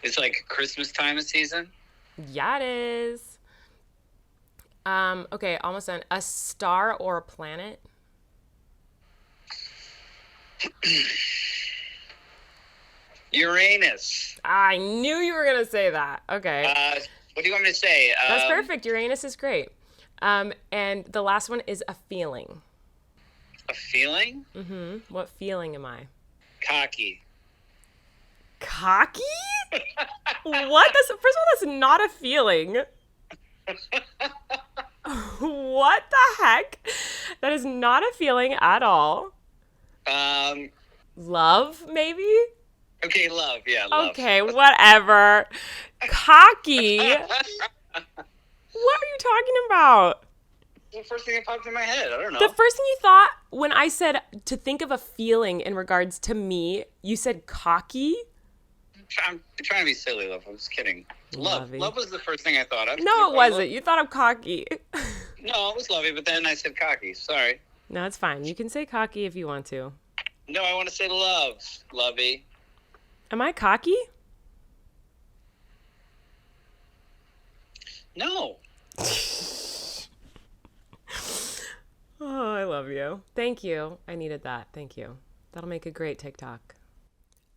Speaker 3: It's like Christmas time of season?
Speaker 2: Yeah, it is. Okay, almost done. A star or a planet?
Speaker 3: Uranus.
Speaker 2: I knew you were going to say that. Okay.
Speaker 3: What do you want me to say?
Speaker 2: That's perfect. Uranus is great. And the last one is a feeling.
Speaker 3: A feeling?
Speaker 2: Mm-hmm. What feeling am I?
Speaker 3: Cocky.
Speaker 2: Cocky? What? First of all, that's not a feeling. What the heck? That is not a feeling at all. Love, maybe?
Speaker 3: Okay, love. Yeah, love.
Speaker 2: Okay, whatever. Cocky? What are you talking about?
Speaker 3: The first thing that popped in my head. I don't know.
Speaker 2: The first thing you thought when I said to think of a feeling in regards to me, you said cocky?
Speaker 3: I'm trying to be silly, love. I'm just kidding.
Speaker 2: Lovey.
Speaker 3: Love was the first thing I thought of.
Speaker 2: No, it wasn't. You thought of cocky.
Speaker 3: No, it was lovey, but then I said cocky. Sorry.
Speaker 2: No, it's fine. You can say cocky if you want to.
Speaker 3: No, I want to say love. Lovey.
Speaker 2: Am I cocky?
Speaker 3: No.
Speaker 2: Oh, I love you. Thank you. I needed that. Thank you. That'll make a great TikTok.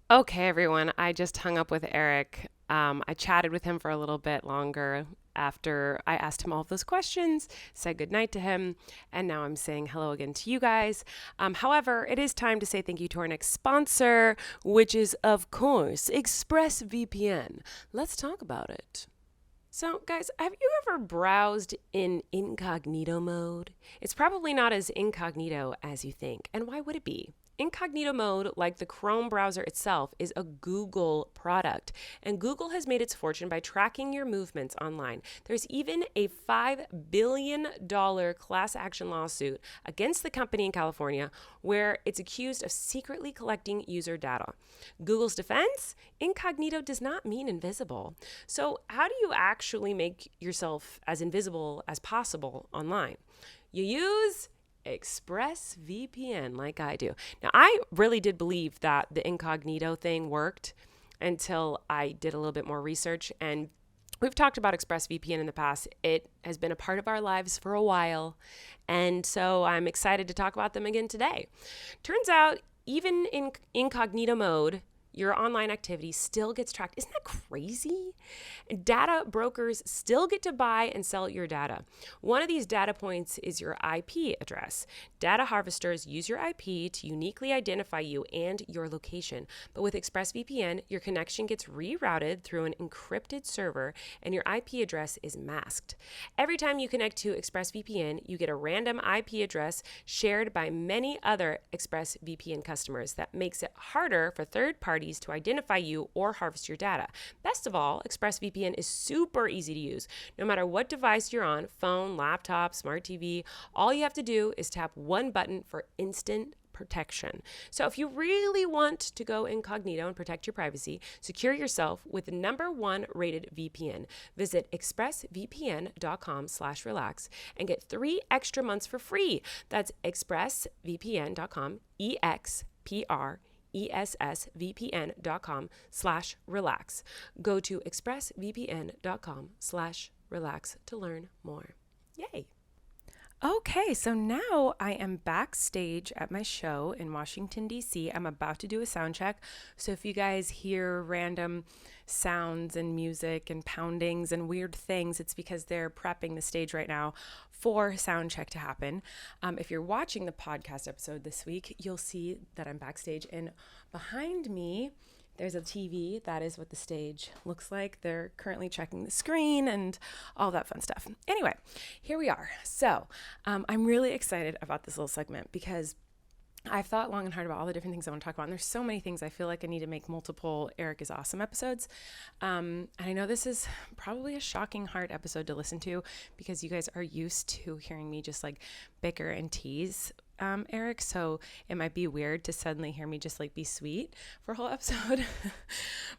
Speaker 2: Okay, everyone. I just hung up with Erik. I chatted with him for a little bit longer after I asked him all of those questions, said goodnight to him, and now I'm saying hello again to you guys. However, it is time to say thank you to our next sponsor, which is, of course, ExpressVPN. Let's talk about it. So, guys, have you ever browsed in incognito mode? It's probably not as incognito as you think. And why would it be? Incognito mode, like the Chrome browser itself, is a Google product. And Google has made its fortune by tracking your movements online. There's even a $5 billion class action lawsuit against the company in California where it's accused of secretly collecting user data. Google's defense? Incognito does not mean invisible. So how do you actually make yourself as invisible as possible online? You use ExpressVPN like I do. Now, I really did believe that the incognito thing worked until I did a little bit more research, and we've talked about ExpressVPN in the past. It has been a part of our lives for a while, and so I'm excited to talk about them again today. Turns out, even in incognito mode, your online activity still gets tracked. Isn't that crazy? Data brokers still get to buy and sell your data. One of these data points is your IP address. Data harvesters use your IP to uniquely identify you and your location. But with ExpressVPN, your connection gets rerouted through an encrypted server and your IP address is masked. Every time you connect to ExpressVPN, you get a random IP address shared by many other ExpressVPN customers. That makes it harder for third parties to identify you or harvest your data. Best of all, ExpressVPN is super easy to use. No matter what device you're on, phone, laptop, smart TV, all you have to do is tap one button for instant protection. So if you really want to go incognito and protect your privacy, secure yourself with the #1 rated VPN. Visit expressvpn.com/relax and get 3 extra months for free. That's expressvpn.com, expressvpn.com/relax. Go to expressvpn.com/relax to learn more. Yay. Okay, so now I am backstage at my show in Washington, D.C. I'm about to do a sound check. So if you guys hear random sounds and music and poundings and weird things, it's because they're prepping the stage right now for sound check to happen. If you're watching the podcast episode this week, you'll see that I'm backstage, and behind me there's a TV. That is what the stage looks like. They're currently checking the screen and all that fun stuff. Anyway, here we are. So I'm really excited about this little segment because I've thought long and hard about all the different things I want to talk about. And there's so many things I feel like I need to make multiple Erik is Awesome episodes. And I know this is probably a shocking hard episode to listen to because you guys are used to hearing me just like bicker and tease Erik, so it might be weird to suddenly hear me just like be sweet for a whole episode.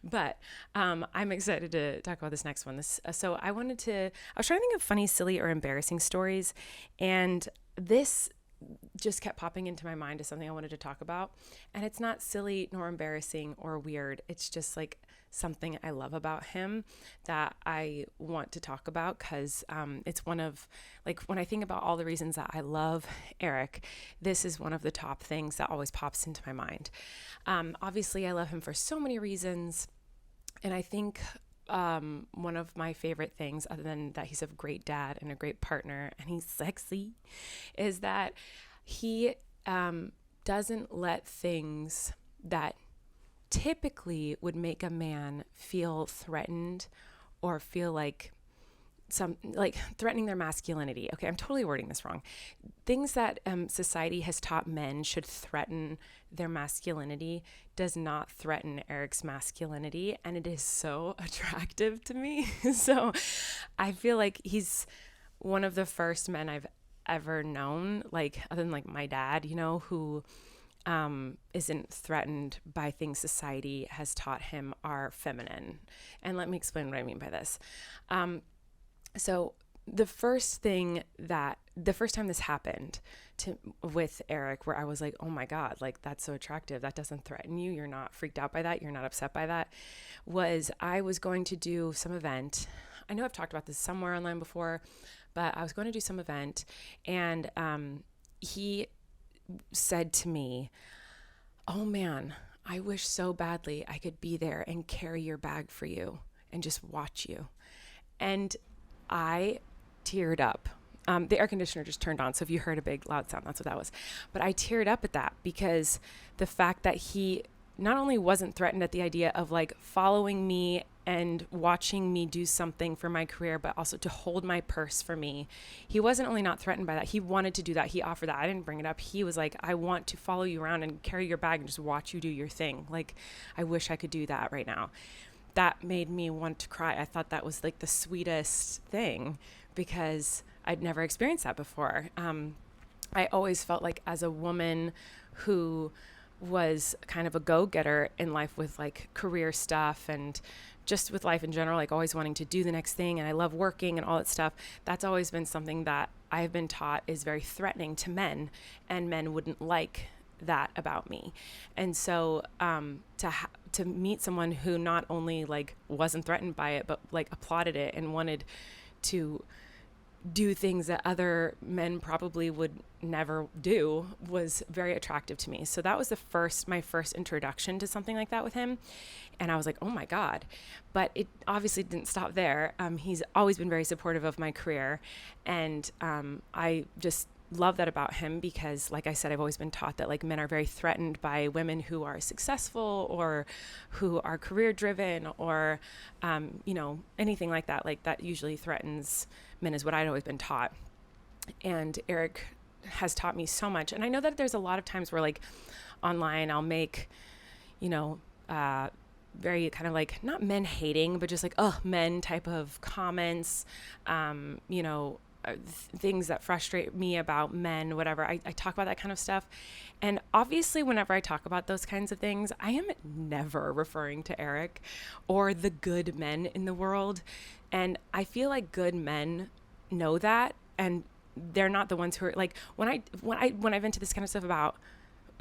Speaker 2: But I'm excited to talk about this next one. So I was trying to think of funny, silly, or embarrassing stories, and this just kept popping into my mind as something I wanted to talk about. And it's not silly nor embarrassing or weird. It's just like something I love about him that I want to talk about because it's one of, like, when I think about all the reasons that I love Erik, this is one of the top things that always pops into my mind. Obviously, I love him for so many reasons. And I think one of my favorite things, other than that he's a great dad and a great partner and he's sexy, is that he doesn't let things that typically would make a man feel threatened or feel like threatening their masculinity. Okay, I'm totally wording this wrong. Things that society has taught men should threaten their masculinity does not threaten Erik's masculinity, and it is so attractive to me. So I feel like he's one of the first men I've ever known, like other than like my dad, you know, who isn't threatened by things society has taught him are feminine. And let me explain what I mean by this. So the first time this happened with Erik, where I was like, oh my God, like that's so attractive. That doesn't threaten you. You're not freaked out by that. You're not upset by that. Was I was going to do some event I know I've talked about this somewhere online before, but I was going to do some event, and he said to me, "Oh man, I wish so badly I could be there and carry your bag for you and just watch you." And I teared up. The air conditioner just turned on, so if you heard a big loud sound, that's what that was. But I teared up at that, because the fact that he not only wasn't threatened at the idea of like following me and watching me do something for my career, but also to hold my purse for me. He wasn't only not threatened by that, he wanted to do that. He offered that. I didn't bring it up. He was like, "I want to follow you around and carry your bag and just watch you do your thing. Like, I wish I could do that right now." That made me want to cry. I thought that was like the sweetest thing, because I'd never experienced that before. I always felt like, as a woman who was kind of a go-getter in life with like career stuff and just with life in general, like always wanting to do the next thing, and I love working and all that stuff, that's always been something that I've been taught is very threatening to men, and men wouldn't like that about me. And so to meet someone who not only like wasn't threatened by it, but like applauded it and wanted to do things that other men probably would never do, was very attractive to me. So that was my first introduction to something like that with him. And I was like, oh my God. But it obviously didn't stop there. He's always been very supportive of my career. And I just love that about him, because like I said, I've always been taught that like men are very threatened by women who are successful or who are career driven, or anything like that. Like that usually threatens men, is what I'd always been taught. And Erik has taught me so much. And I know that there's a lot of times where like online I'll make very kind of like not men hating, but just like men type of comments, things that frustrate me about men, whatever. I talk about that kind of stuff. And obviously whenever I talk about those kinds of things, I am never referring to Erik or the good men in the world. And I feel like good men know that, and they're not the ones who are like, when I vent to this kind of stuff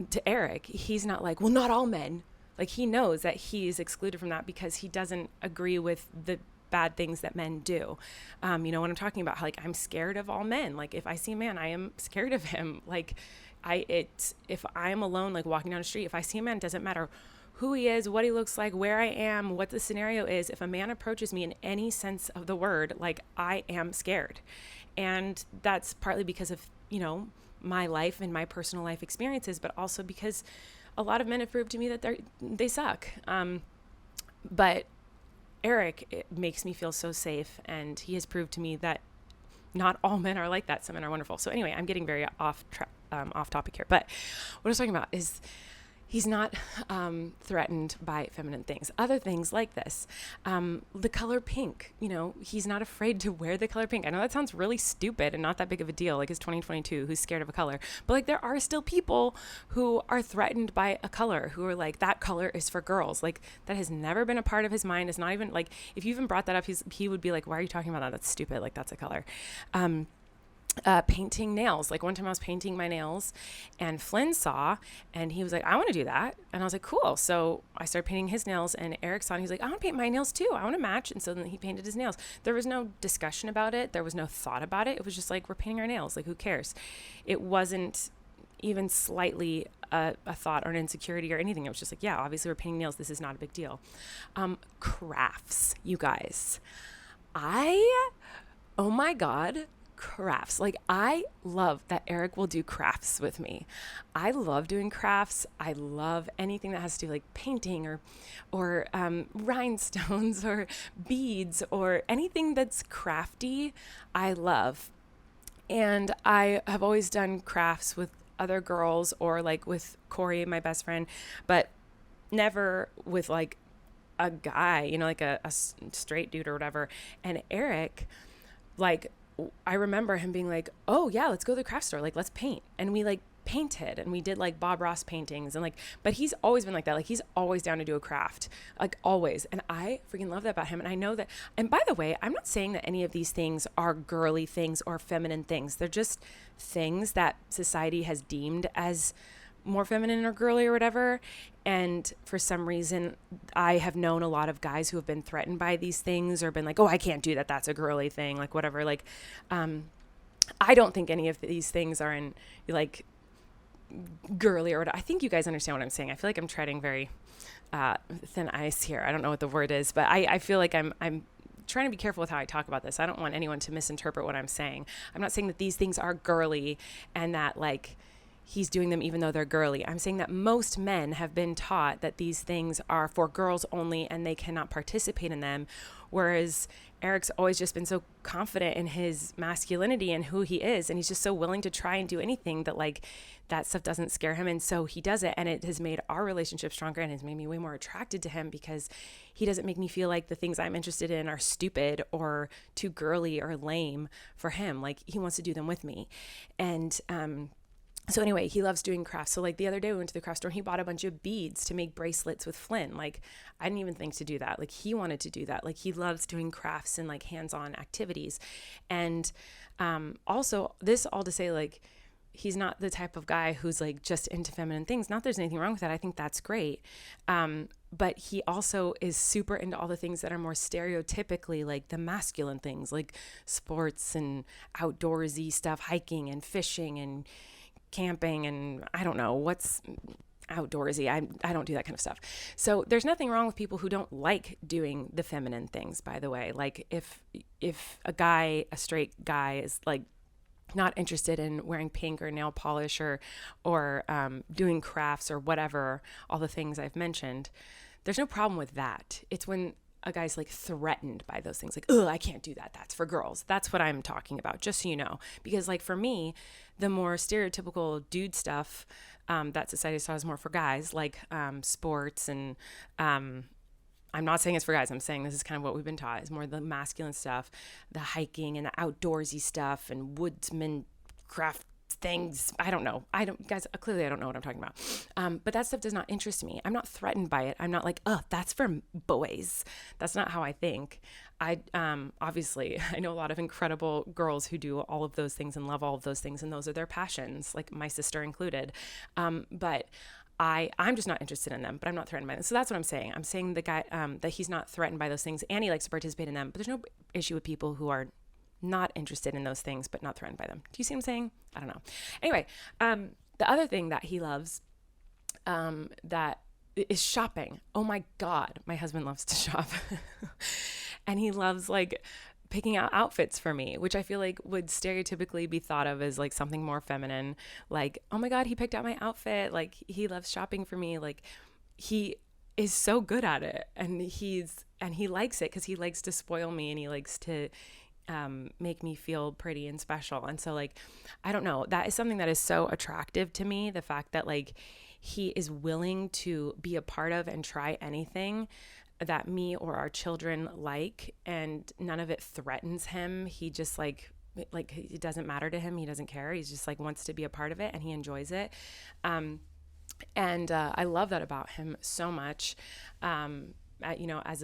Speaker 2: to Erik, he's not like, well, not all men. Like, he knows that he's excluded from that because he doesn't agree with the bad things that men do. When I'm talking about how, like, I'm scared of all men. Like, if I see a man, I am scared of him. Like, if I'm alone, like walking down the street, if I see a man, it doesn't matter who he is, what he looks like, where I am, what the scenario is. If a man approaches me in any sense of the word, like, I am scared. And that's partly because of, my life and my personal life experiences, but also because a lot of men have proved to me that they suck. But Erik, it makes me feel so safe, and he has proved to me that not all men are like that. Some men are wonderful. So anyway, I'm getting very off topic here. But what I was talking about is he's not threatened by feminine things. Other things like this, the color pink. He's not afraid to wear the color pink. I know that sounds really stupid and not that big of a deal. Like, it's 2022. Who's scared of a color? But like, there are still people who are threatened by a color, who are like, that color is for girls. Like, that has never been a part of his mind. It's not even like, if you even brought that up, he would be like, why are you talking about that? That's stupid. Like, that's a color. Painting nails. Like, one time I was painting my nails and Flynn saw, and he was like, I want to do that. And I was like, cool. So I started painting his nails, and Erik saw, and he's like, I want to paint my nails too. I want to match. And so then he painted his nails. There was no discussion about it. There was no thought about it. It was just like, we're painting our nails. Like, who cares? It wasn't even slightly a thought or an insecurity or anything. It was just like, yeah, obviously we're painting nails. This is not a big deal. Crafts, you guys. Oh my God. Crafts. Like, I love that Erik will do crafts with me. I love doing crafts. I love anything that has to do like painting or rhinestones or beads or anything that's crafty. I love. And I have always done crafts with other girls, or like with Corey, my best friend, but never with like a guy, like a straight dude or whatever. And Erik, like, I remember him being like, oh yeah, let's go to the craft store. Like, let's paint. And we like painted, and we did like Bob Ross paintings, and like, but he's always been like that. Like, he's always down to do a craft, like always. And I freaking love that about him. And I know that, and by the way, I'm not saying that any of these things are girly things or feminine things. They're just things that society has deemed as more feminine or girly or whatever. And for some reason, I have known a lot of guys who have been threatened by these things or been like, oh, I can't do that. That's a girly thing, like whatever. Like, I don't think any of these things are in like girly or whatever. I think you guys understand what I'm saying. I feel like I'm treading very thin ice here. I don't know what the word is, but I feel like I'm trying to be careful with how I talk about this. I don't want anyone to misinterpret what I'm saying. I'm not saying that these things are girly and that like he's doing them even though they're girly. I'm saying that most men have been taught that these things are for girls only and they cannot participate in them. Whereas Erik's always just been so confident in his masculinity and who he is. And he's just so willing to try and do anything that like that stuff doesn't scare him. And so he does it. And it has made our relationship stronger and has made me way more attracted to him because he doesn't make me feel like the things I'm interested in are stupid or too girly or lame for him. Like he wants to do them with me. And, so anyway, he loves doing crafts. So like the other day we went to the craft store and he bought a bunch of beads to make bracelets with Flynn. Like I didn't even think to do that. Like he wanted to do that. Like he loves doing crafts and like hands-on activities. And also this all to say like he's not the type of guy who's like just into feminine things. Not there's anything wrong with that. I think that's great. But he also is super into all the things that are more stereotypically like the masculine things, like sports and outdoorsy stuff, hiking and fishing and camping and I don't know what's outdoorsy. I don't do that kind of stuff. So there's nothing wrong with people who don't like doing the feminine things, by the way. Like if a straight guy is like not interested in wearing pink or nail polish or doing crafts or whatever, all the things I've mentioned, there's no problem with that. It's when a guy's like threatened by those things, like, oh, I can't do that. That's for girls. That's what I'm talking about, just so you know. Because like for me, the more stereotypical dude stuff that society saw is more for guys, like sports and I'm not saying it's for guys. I'm saying this is kind of what we've been taught is more the masculine stuff, the hiking and the outdoorsy stuff and woodsman craft things. I don't know. Clearly I don't know what I'm talking about. But that stuff does not interest me. I'm not threatened by it. I'm not like, oh, that's for boys. That's not how I think. Obviously I know a lot of incredible girls who do all of those things and love all of those things. And those are their passions, like my sister included. But I'm just not interested in them, but I'm not threatened by them. So that's what I'm saying. I'm saying the guy, that he's not threatened by those things and he likes to participate in them, but there's no issue with people who are not interested in those things, but not threatened by them. Do you see what I'm saying? I don't know. Anyway, the other thing that he loves, that is shopping. Oh my God. My husband loves to shop and he loves like picking out outfits for me, which I feel like would stereotypically be thought of as like something more feminine. Like, oh my God, he picked out my outfit. Like he loves shopping for me. Like he is so good at it. And he likes it because he likes to spoil me and he likes to make me feel pretty and special. And so like, I don't know, that is something that is so attractive to me. The fact that like he is willing to be a part of and try anything that me or our children like, and none of it threatens him. He just like it doesn't matter to him. He doesn't care. He's just like wants to be a part of it and he enjoys it. And I love that about him so much. As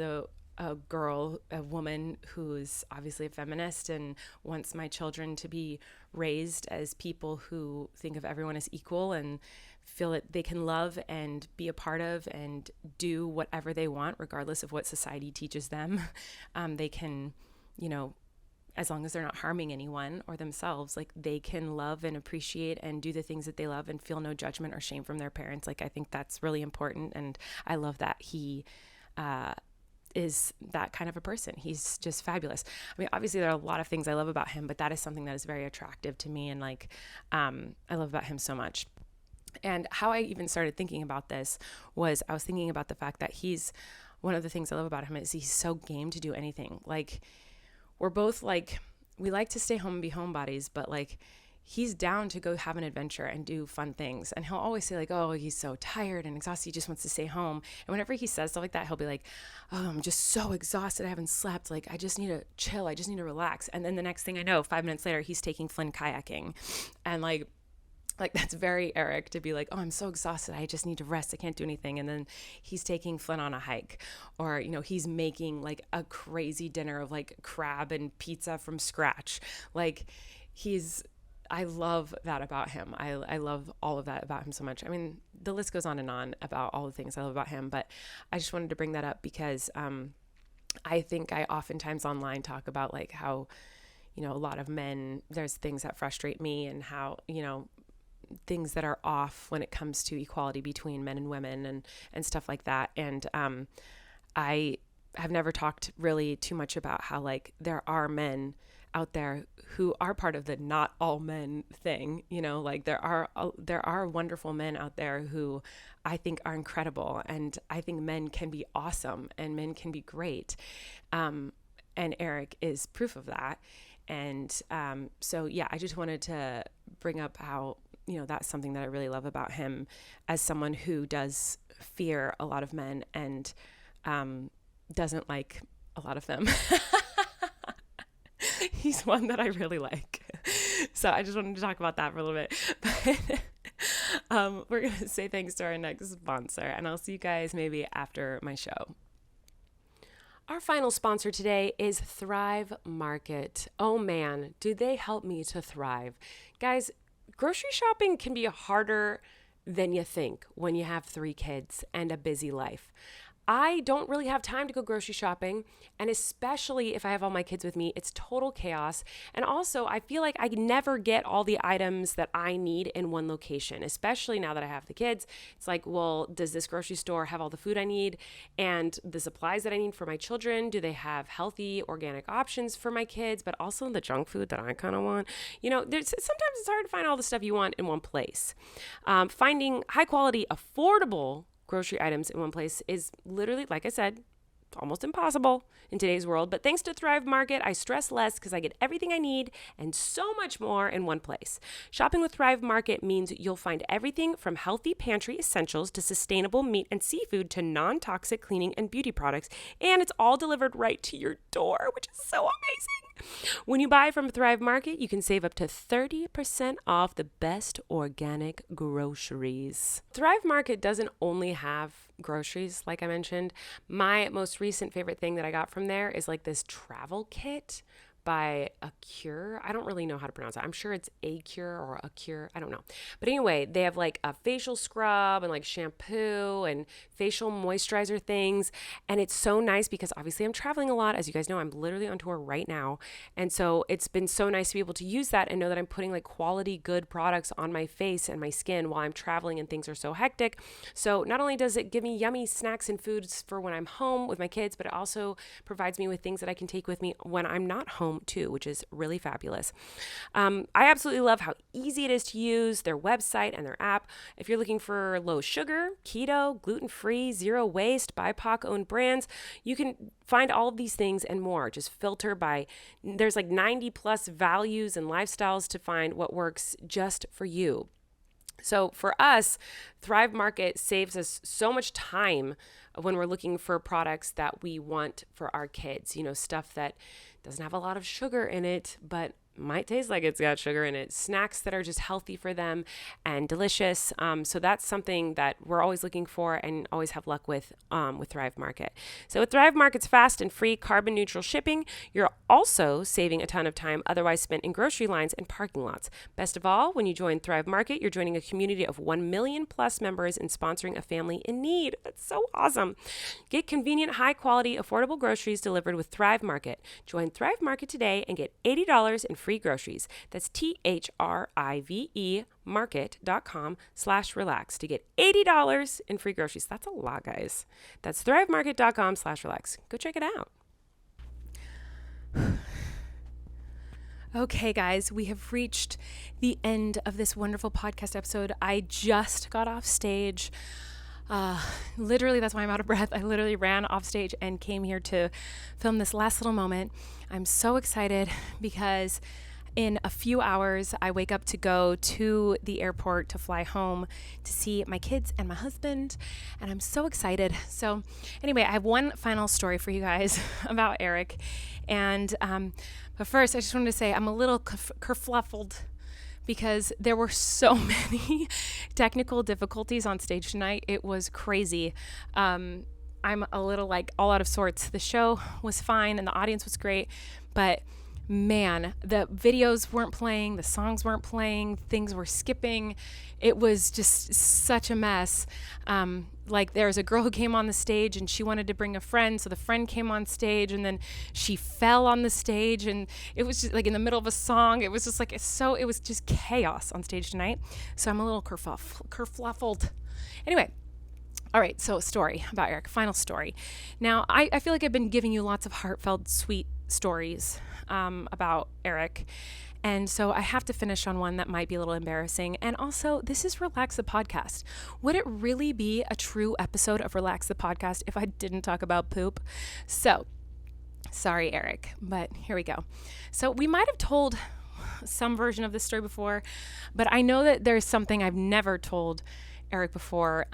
Speaker 2: a girl, a woman who's obviously a feminist and wants my children to be raised as people who think of everyone as equal and feel that they can love and be a part of and do whatever they want, regardless of what society teaches them. They can, as long as they're not harming anyone or themselves, like they can love and appreciate and do the things that they love and feel no judgment or shame from their parents. Like, I think that's really important. And I love that he, is that kind of a person. He's just fabulous. I mean, obviously there are a lot of things I love about him, but that is something that is very attractive to me. And like, I love about him so much. And how I even started thinking about this was I was thinking about the fact that one of the things I love about him is he's so game to do anything. Like we're both like, we like to stay home and be homebodies, but like he's down to go have an adventure and do fun things. And he'll always say like, oh, he's so tired and exhausted. He just wants to stay home. And whenever he says stuff like that, he'll be like, oh, I'm just so exhausted. I haven't slept. Like, I just need to chill. I just need to relax. And then the next thing I know, 5 minutes later, he's taking Flynn kayaking. And like that's very Erik to be like, oh, I'm so exhausted. I just need to rest. I can't do anything. And then he's taking Flynn on a hike, or, he's making like a crazy dinner of like crab and pizza from scratch. Like he's I love that about him. I love all of that about him so much. I mean, the list goes on and on about all the things I love about him, but I just wanted to bring that up because I think I oftentimes online talk about like how, a lot of men, there's things that frustrate me and how, things that are off when it comes to equality between men and women and stuff like that. And I have never talked really too much about how like there are men out there who are part of the not all men thing, like there are wonderful men out there who I think are incredible, and I think men can be awesome and men can be great. And Erik is proof of that. And so yeah, I just wanted to bring up how, that's something that I really love about him as someone who does fear a lot of men and doesn't like a lot of them. He's one that I really like. So I just wanted to talk about that for a little bit. But we're going to say thanks to our next sponsor, and I'll see you guys maybe after my show. Our final sponsor today is Thrive Market. Oh man, do they help me to thrive. Guys, grocery shopping can be harder than you think when you have 3 kids and a busy life. I don't really have time to go grocery shopping, and especially if I have all my kids with me, it's total chaos. And also, I feel like I never get all the items that I need in one location, especially now that I have the kids. It's like, well, does this grocery store have all the food I need and the supplies that I need for my children? Do they have healthy, organic options for my kids, but also the junk food that I kind of want? Sometimes it's hard to find all the stuff you want in one place. Finding high quality, affordable grocery items in one place is literally, like I said, almost impossible in today's world. But thanks to Thrive Market, I stress less because I get everything I need and so much more in one place. Shopping with Thrive Market means you'll find everything from healthy pantry essentials to sustainable meat and seafood to non-toxic cleaning and beauty products. And it's all delivered right to your door, which is so amazing. When you buy from Thrive Market, you can save up to 30% off the best organic groceries. Thrive Market doesn't only have groceries, like I mentioned. My most recent favorite thing that I got from there is like this travel kit by Acure. I don't really know how to pronounce it. I'm sure it's Acure or Acure. I don't know. But anyway, they have like a facial scrub and like shampoo and facial moisturizer things. And it's so nice because obviously I'm traveling a lot. As you guys know, I'm literally on tour right now. And so it's been so nice to be able to use that and know that I'm putting like quality, good products on my face and my skin while I'm traveling and things are so hectic. So not only does it give me yummy snacks and foods for when I'm home with my kids, but it also provides me with things that I can take with me when I'm not home too, which is really fabulous. I absolutely love how easy it is to use, their website and their app. If you're looking for low sugar, keto, gluten-free, zero waste, BIPOC owned brands, you can find all of these things and more. Just filter by, there's like 90 plus values and lifestyles to find what works just for you. So for us, Thrive Market saves us so much time when we're looking for products that we want for our kids, stuff that doesn't have a lot of sugar in it, but might taste like it's got sugar in it, snacks that are just healthy for them and delicious. So that's something that we're always looking for and always have luck with Thrive Market. So with Thrive Market's fast and free carbon neutral shipping, you're also saving a ton of time otherwise spent in grocery lines and parking lots. Best of all, when you join Thrive Market, you're joining a community of 1 million plus members and sponsoring a family in need. That's so awesome. Get convenient, high quality, affordable groceries delivered with Thrive Market. Join Thrive Market today and get $80 in free groceries. That's THRIVE market.com/relax to get $80 in free groceries. That's a lot, guys. That's thrivemarket.com/relax. Go check it out. Okay, guys, we have reached the end of this wonderful podcast episode. I just got off stage. Literally, that's why I'm out of breath. I literally ran off stage and came here to film this last little moment. I'm so excited because in a few hours, I wake up to go to the airport to fly home to see my kids and my husband, and I'm so excited. So anyway, I have one final story for you guys about Erik. And but first, I just wanted to say I'm a little kerfluffled because there were so many technical difficulties on stage tonight. It was crazy. I'm a little like all out of sorts. The show was fine and the audience was great, but man, the videos weren't playing, the songs weren't playing, things were skipping. It was just such a mess. Like there was a girl who came on the stage and she wanted to bring a friend, so the friend came on stage and then she fell on the stage, and it was just like in the middle of a song. It was just like it was just chaos on stage tonight. So I'm a little kerfluffled. Anyway. All right, so story about Erik, final story. Now, I feel like I've been giving you lots of heartfelt, sweet stories about Erik. And so I have to finish on one that might be a little embarrassing. And also, this is Relax the Podcast. Would it really be a true episode of Relax the Podcast if I didn't talk about poop? So, sorry, Erik, but here we go. So we might have told some version of this story before, but I know that there's something I've never told Erik before,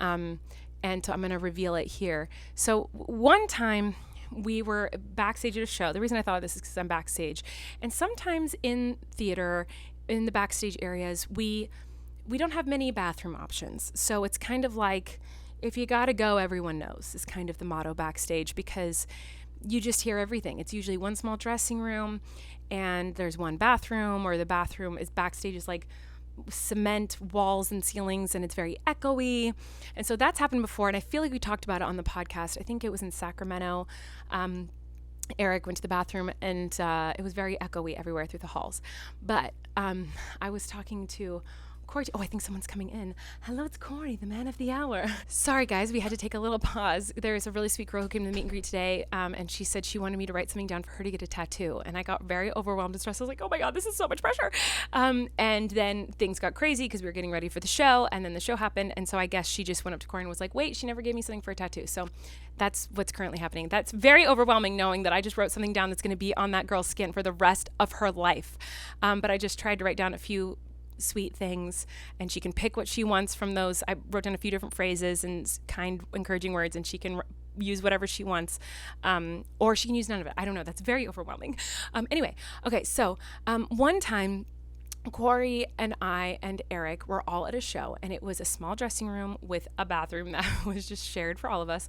Speaker 2: and so I'm going to reveal it here. So one time we were backstage at a show. The reason I thought of this is because I'm backstage. And sometimes in theater, in the backstage areas, we don't have many bathroom options. So it's kind of like, if you got to go, everyone knows, is kind of the motto backstage, because you just hear everything. It's usually one small dressing room and there's one bathroom, or the bathroom is backstage is like cement walls and ceilings, and it's very echoey. And so that's happened before, and I feel like we talked about it on the podcast. I think it was in Sacramento. Erik went to the bathroom, and it was very echoey everywhere through the halls. But I was talking to Corey. Oh, I think someone's coming in. Hello, it's Corey, the man of the hour. Sorry, guys, we had to take a little pause. There's a really sweet girl who came to the meet and greet today, and she said she wanted me to write something down for her to get a tattoo. And I got very overwhelmed and stressed. I was like, oh my God, this is so much pressure. And then things got crazy because we were getting ready for the show, and then the show happened. And so I guess she just went up to Corey and was like, wait, she never gave me something for a tattoo. So that's what's currently happening. That's very overwhelming, knowing that I just wrote something down that's going to be on that girl's skin for the rest of her life. But I just tried to write down a few sweet things, and she can pick what she wants from those. I wrote down a few different phrases and kind, encouraging words, and she can use whatever she wants, or she can use none of it. I don't know. That's very overwhelming. Anyway, okay, so one time, Corey and I and Erik were all at a show, and it was a small dressing room with a bathroom that was just shared for all of us.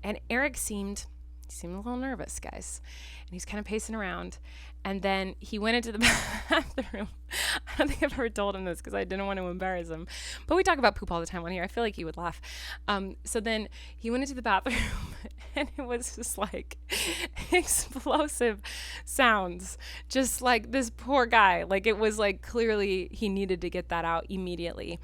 Speaker 2: And Erik seemed a little nervous, guys, and he's kind of pacing around. And then he went into the bathroom. I don't think I've ever told him this because I didn't want to embarrass him, but we talk about poop all the time on here. I feel like he would laugh. So then he went into the bathroom, and it was just like explosive sounds, just like this poor guy. Like, it was like clearly he needed to get that out immediately.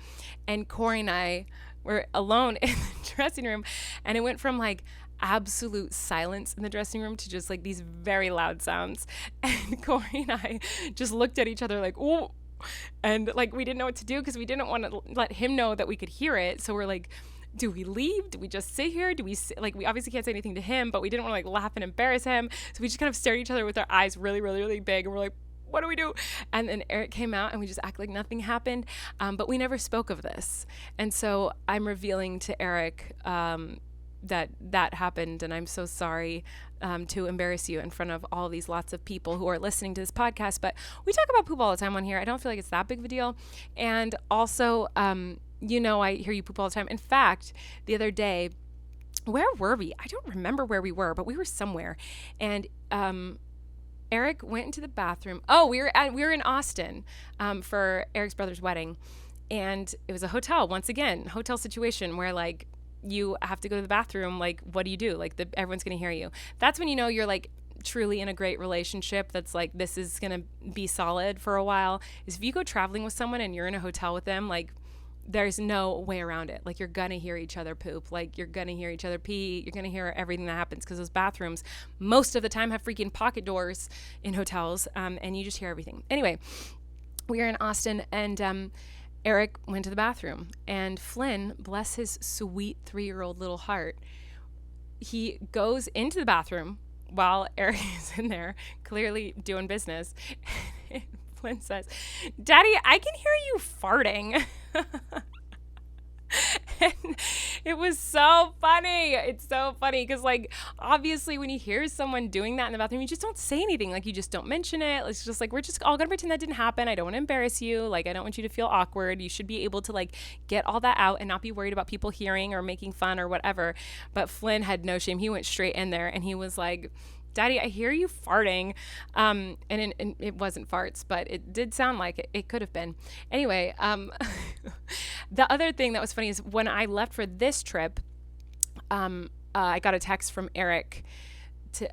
Speaker 2: And Corey and I were alone in the dressing room, and it went from like absolute silence in the dressing room to just like these very loud sounds. And Corey and I just looked at each other like, oh, and like we didn't know what to do because we didn't want to let him know that we could hear it. So we're like, do we leave? Do we just sit here? We obviously can't say anything to him, but we didn't want to like laugh and embarrass him. So we just kind of stared at each other with our eyes really, really, really big, and we're like, what do we do? And then Erik came out, and we just act like nothing happened. But we never spoke of this. And so I'm revealing to Erik that happened, and I'm so sorry to embarrass you in front of all these lots of people who are listening to this podcast. But we talk about poop all the time on here. I don't feel like it's that big of a deal. And also, I hear you poop all the time. In fact, the other day, where were we? I don't remember where we were, but we were somewhere. And Erik went into the bathroom. Oh, we were in Austin for Erik's brother's wedding. And it was a hotel, once again, hotel situation where like you have to go to the bathroom. Like, what do you do? Like, everyone's going to hear you. That's when you know you're like truly in a great relationship. That's like, this is going to be solid for a while. Is if you go traveling with someone and you're in a hotel with them, like, there's no way around it. Like, you're going to hear each other poop. Like, you're going to hear each other pee. You're going to hear everything that happens because those bathrooms most of the time have freaking pocket doors in hotels. And you just hear everything. Anyway, we were in Austin, and Erik went to the bathroom, and Flynn, bless his sweet 3-year-old little heart, he goes into the bathroom while Erik is in there, clearly doing business. And Flynn says, "Daddy, I can hear you farting." And it was so funny. It's so funny because, like, obviously when you hear someone doing that in the bathroom, you just don't say anything. Like, you just don't mention it. It's just like, we're just all gonna pretend that didn't happen. I don't want to embarrass you. Like, I don't want you to feel awkward. You should be able to like get all that out and not be worried about people hearing or making fun or whatever. But Flynn had no shame. He went straight in there, and he was like, Daddy, I hear you farting. And it wasn't farts, but it did sound like it. It could have been. Anyway, the other thing that was funny is when I left for this trip, I got a text from Erik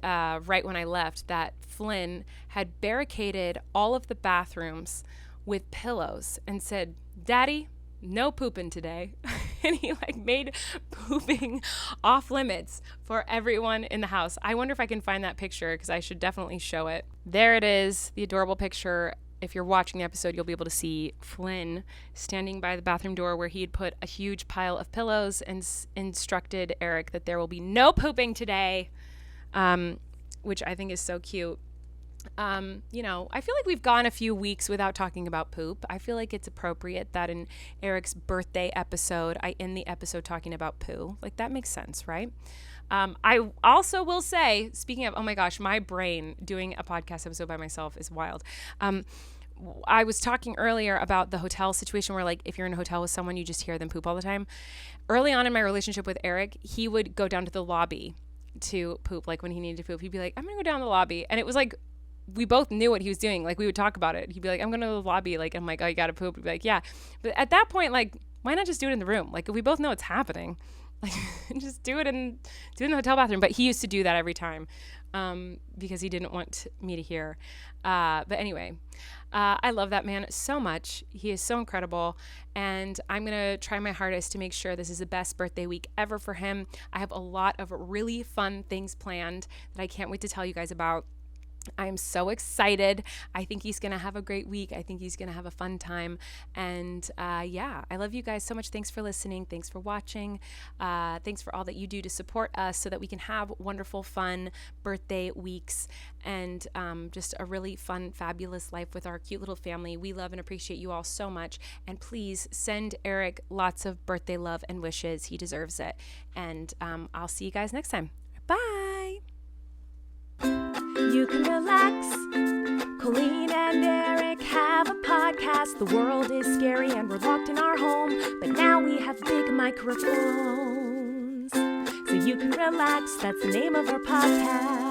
Speaker 2: right when I left that Flynn had barricaded all of the bathrooms with pillows and said, Daddy, no pooping today. And he like made pooping off limits for everyone in the house. I wonder if I can find that picture because I should definitely show it. There it is, the adorable picture. If you're watching the episode, you'll be able to see Flynn standing by the bathroom door where he had put a huge pile of pillows and instructed Erik that there will be no pooping today, which I think is so cute. I feel like we've gone a few weeks without talking about poop. I feel like it's appropriate that in Erik's birthday episode, I end the episode talking about poo. Like, that makes sense, right? I also will say, speaking of, oh my gosh, my brain doing a podcast episode by myself is wild. I was talking earlier about the hotel situation where, like, if you're in a hotel with someone, you just hear them poop all the time. Early on in my relationship with Erik, he would go down to the lobby to poop. Like, when he needed to poop, he'd be like, I'm going to go down to the lobby. And it was like, we both knew what he was doing. Like, we would talk about it. He'd be like, I'm going to the lobby. Like, I'm like, oh, you got to poop. He'd be like, yeah. But at that point, like, why not just do it in the room? Like, if we both know it's happening, like, just do it in the hotel bathroom. But he used to do that every time because he didn't want me to hear. But anyway, I love that man so much. He is so incredible. And I'm going to try my hardest to make sure this is the best birthday week ever for him. I have a lot of really fun things planned that I can't wait to tell you guys about. I'm so excited. I think he's going to have a great week. I think he's going to have a fun time. And I love you guys so much. Thanks for listening. Thanks for watching. Thanks for all that you do to support us so that we can have wonderful, fun birthday weeks and just a really fun, fabulous life with our cute little family. We love and appreciate you all so much. And please send Erik lots of birthday love and wishes. He deserves it. And I'll see you guys next time. Bye.
Speaker 1: You can relax. Colleen and Erik have a podcast. The world is scary and we're locked in our home, but now we have big microphones. So you can relax. That's the name of our podcast.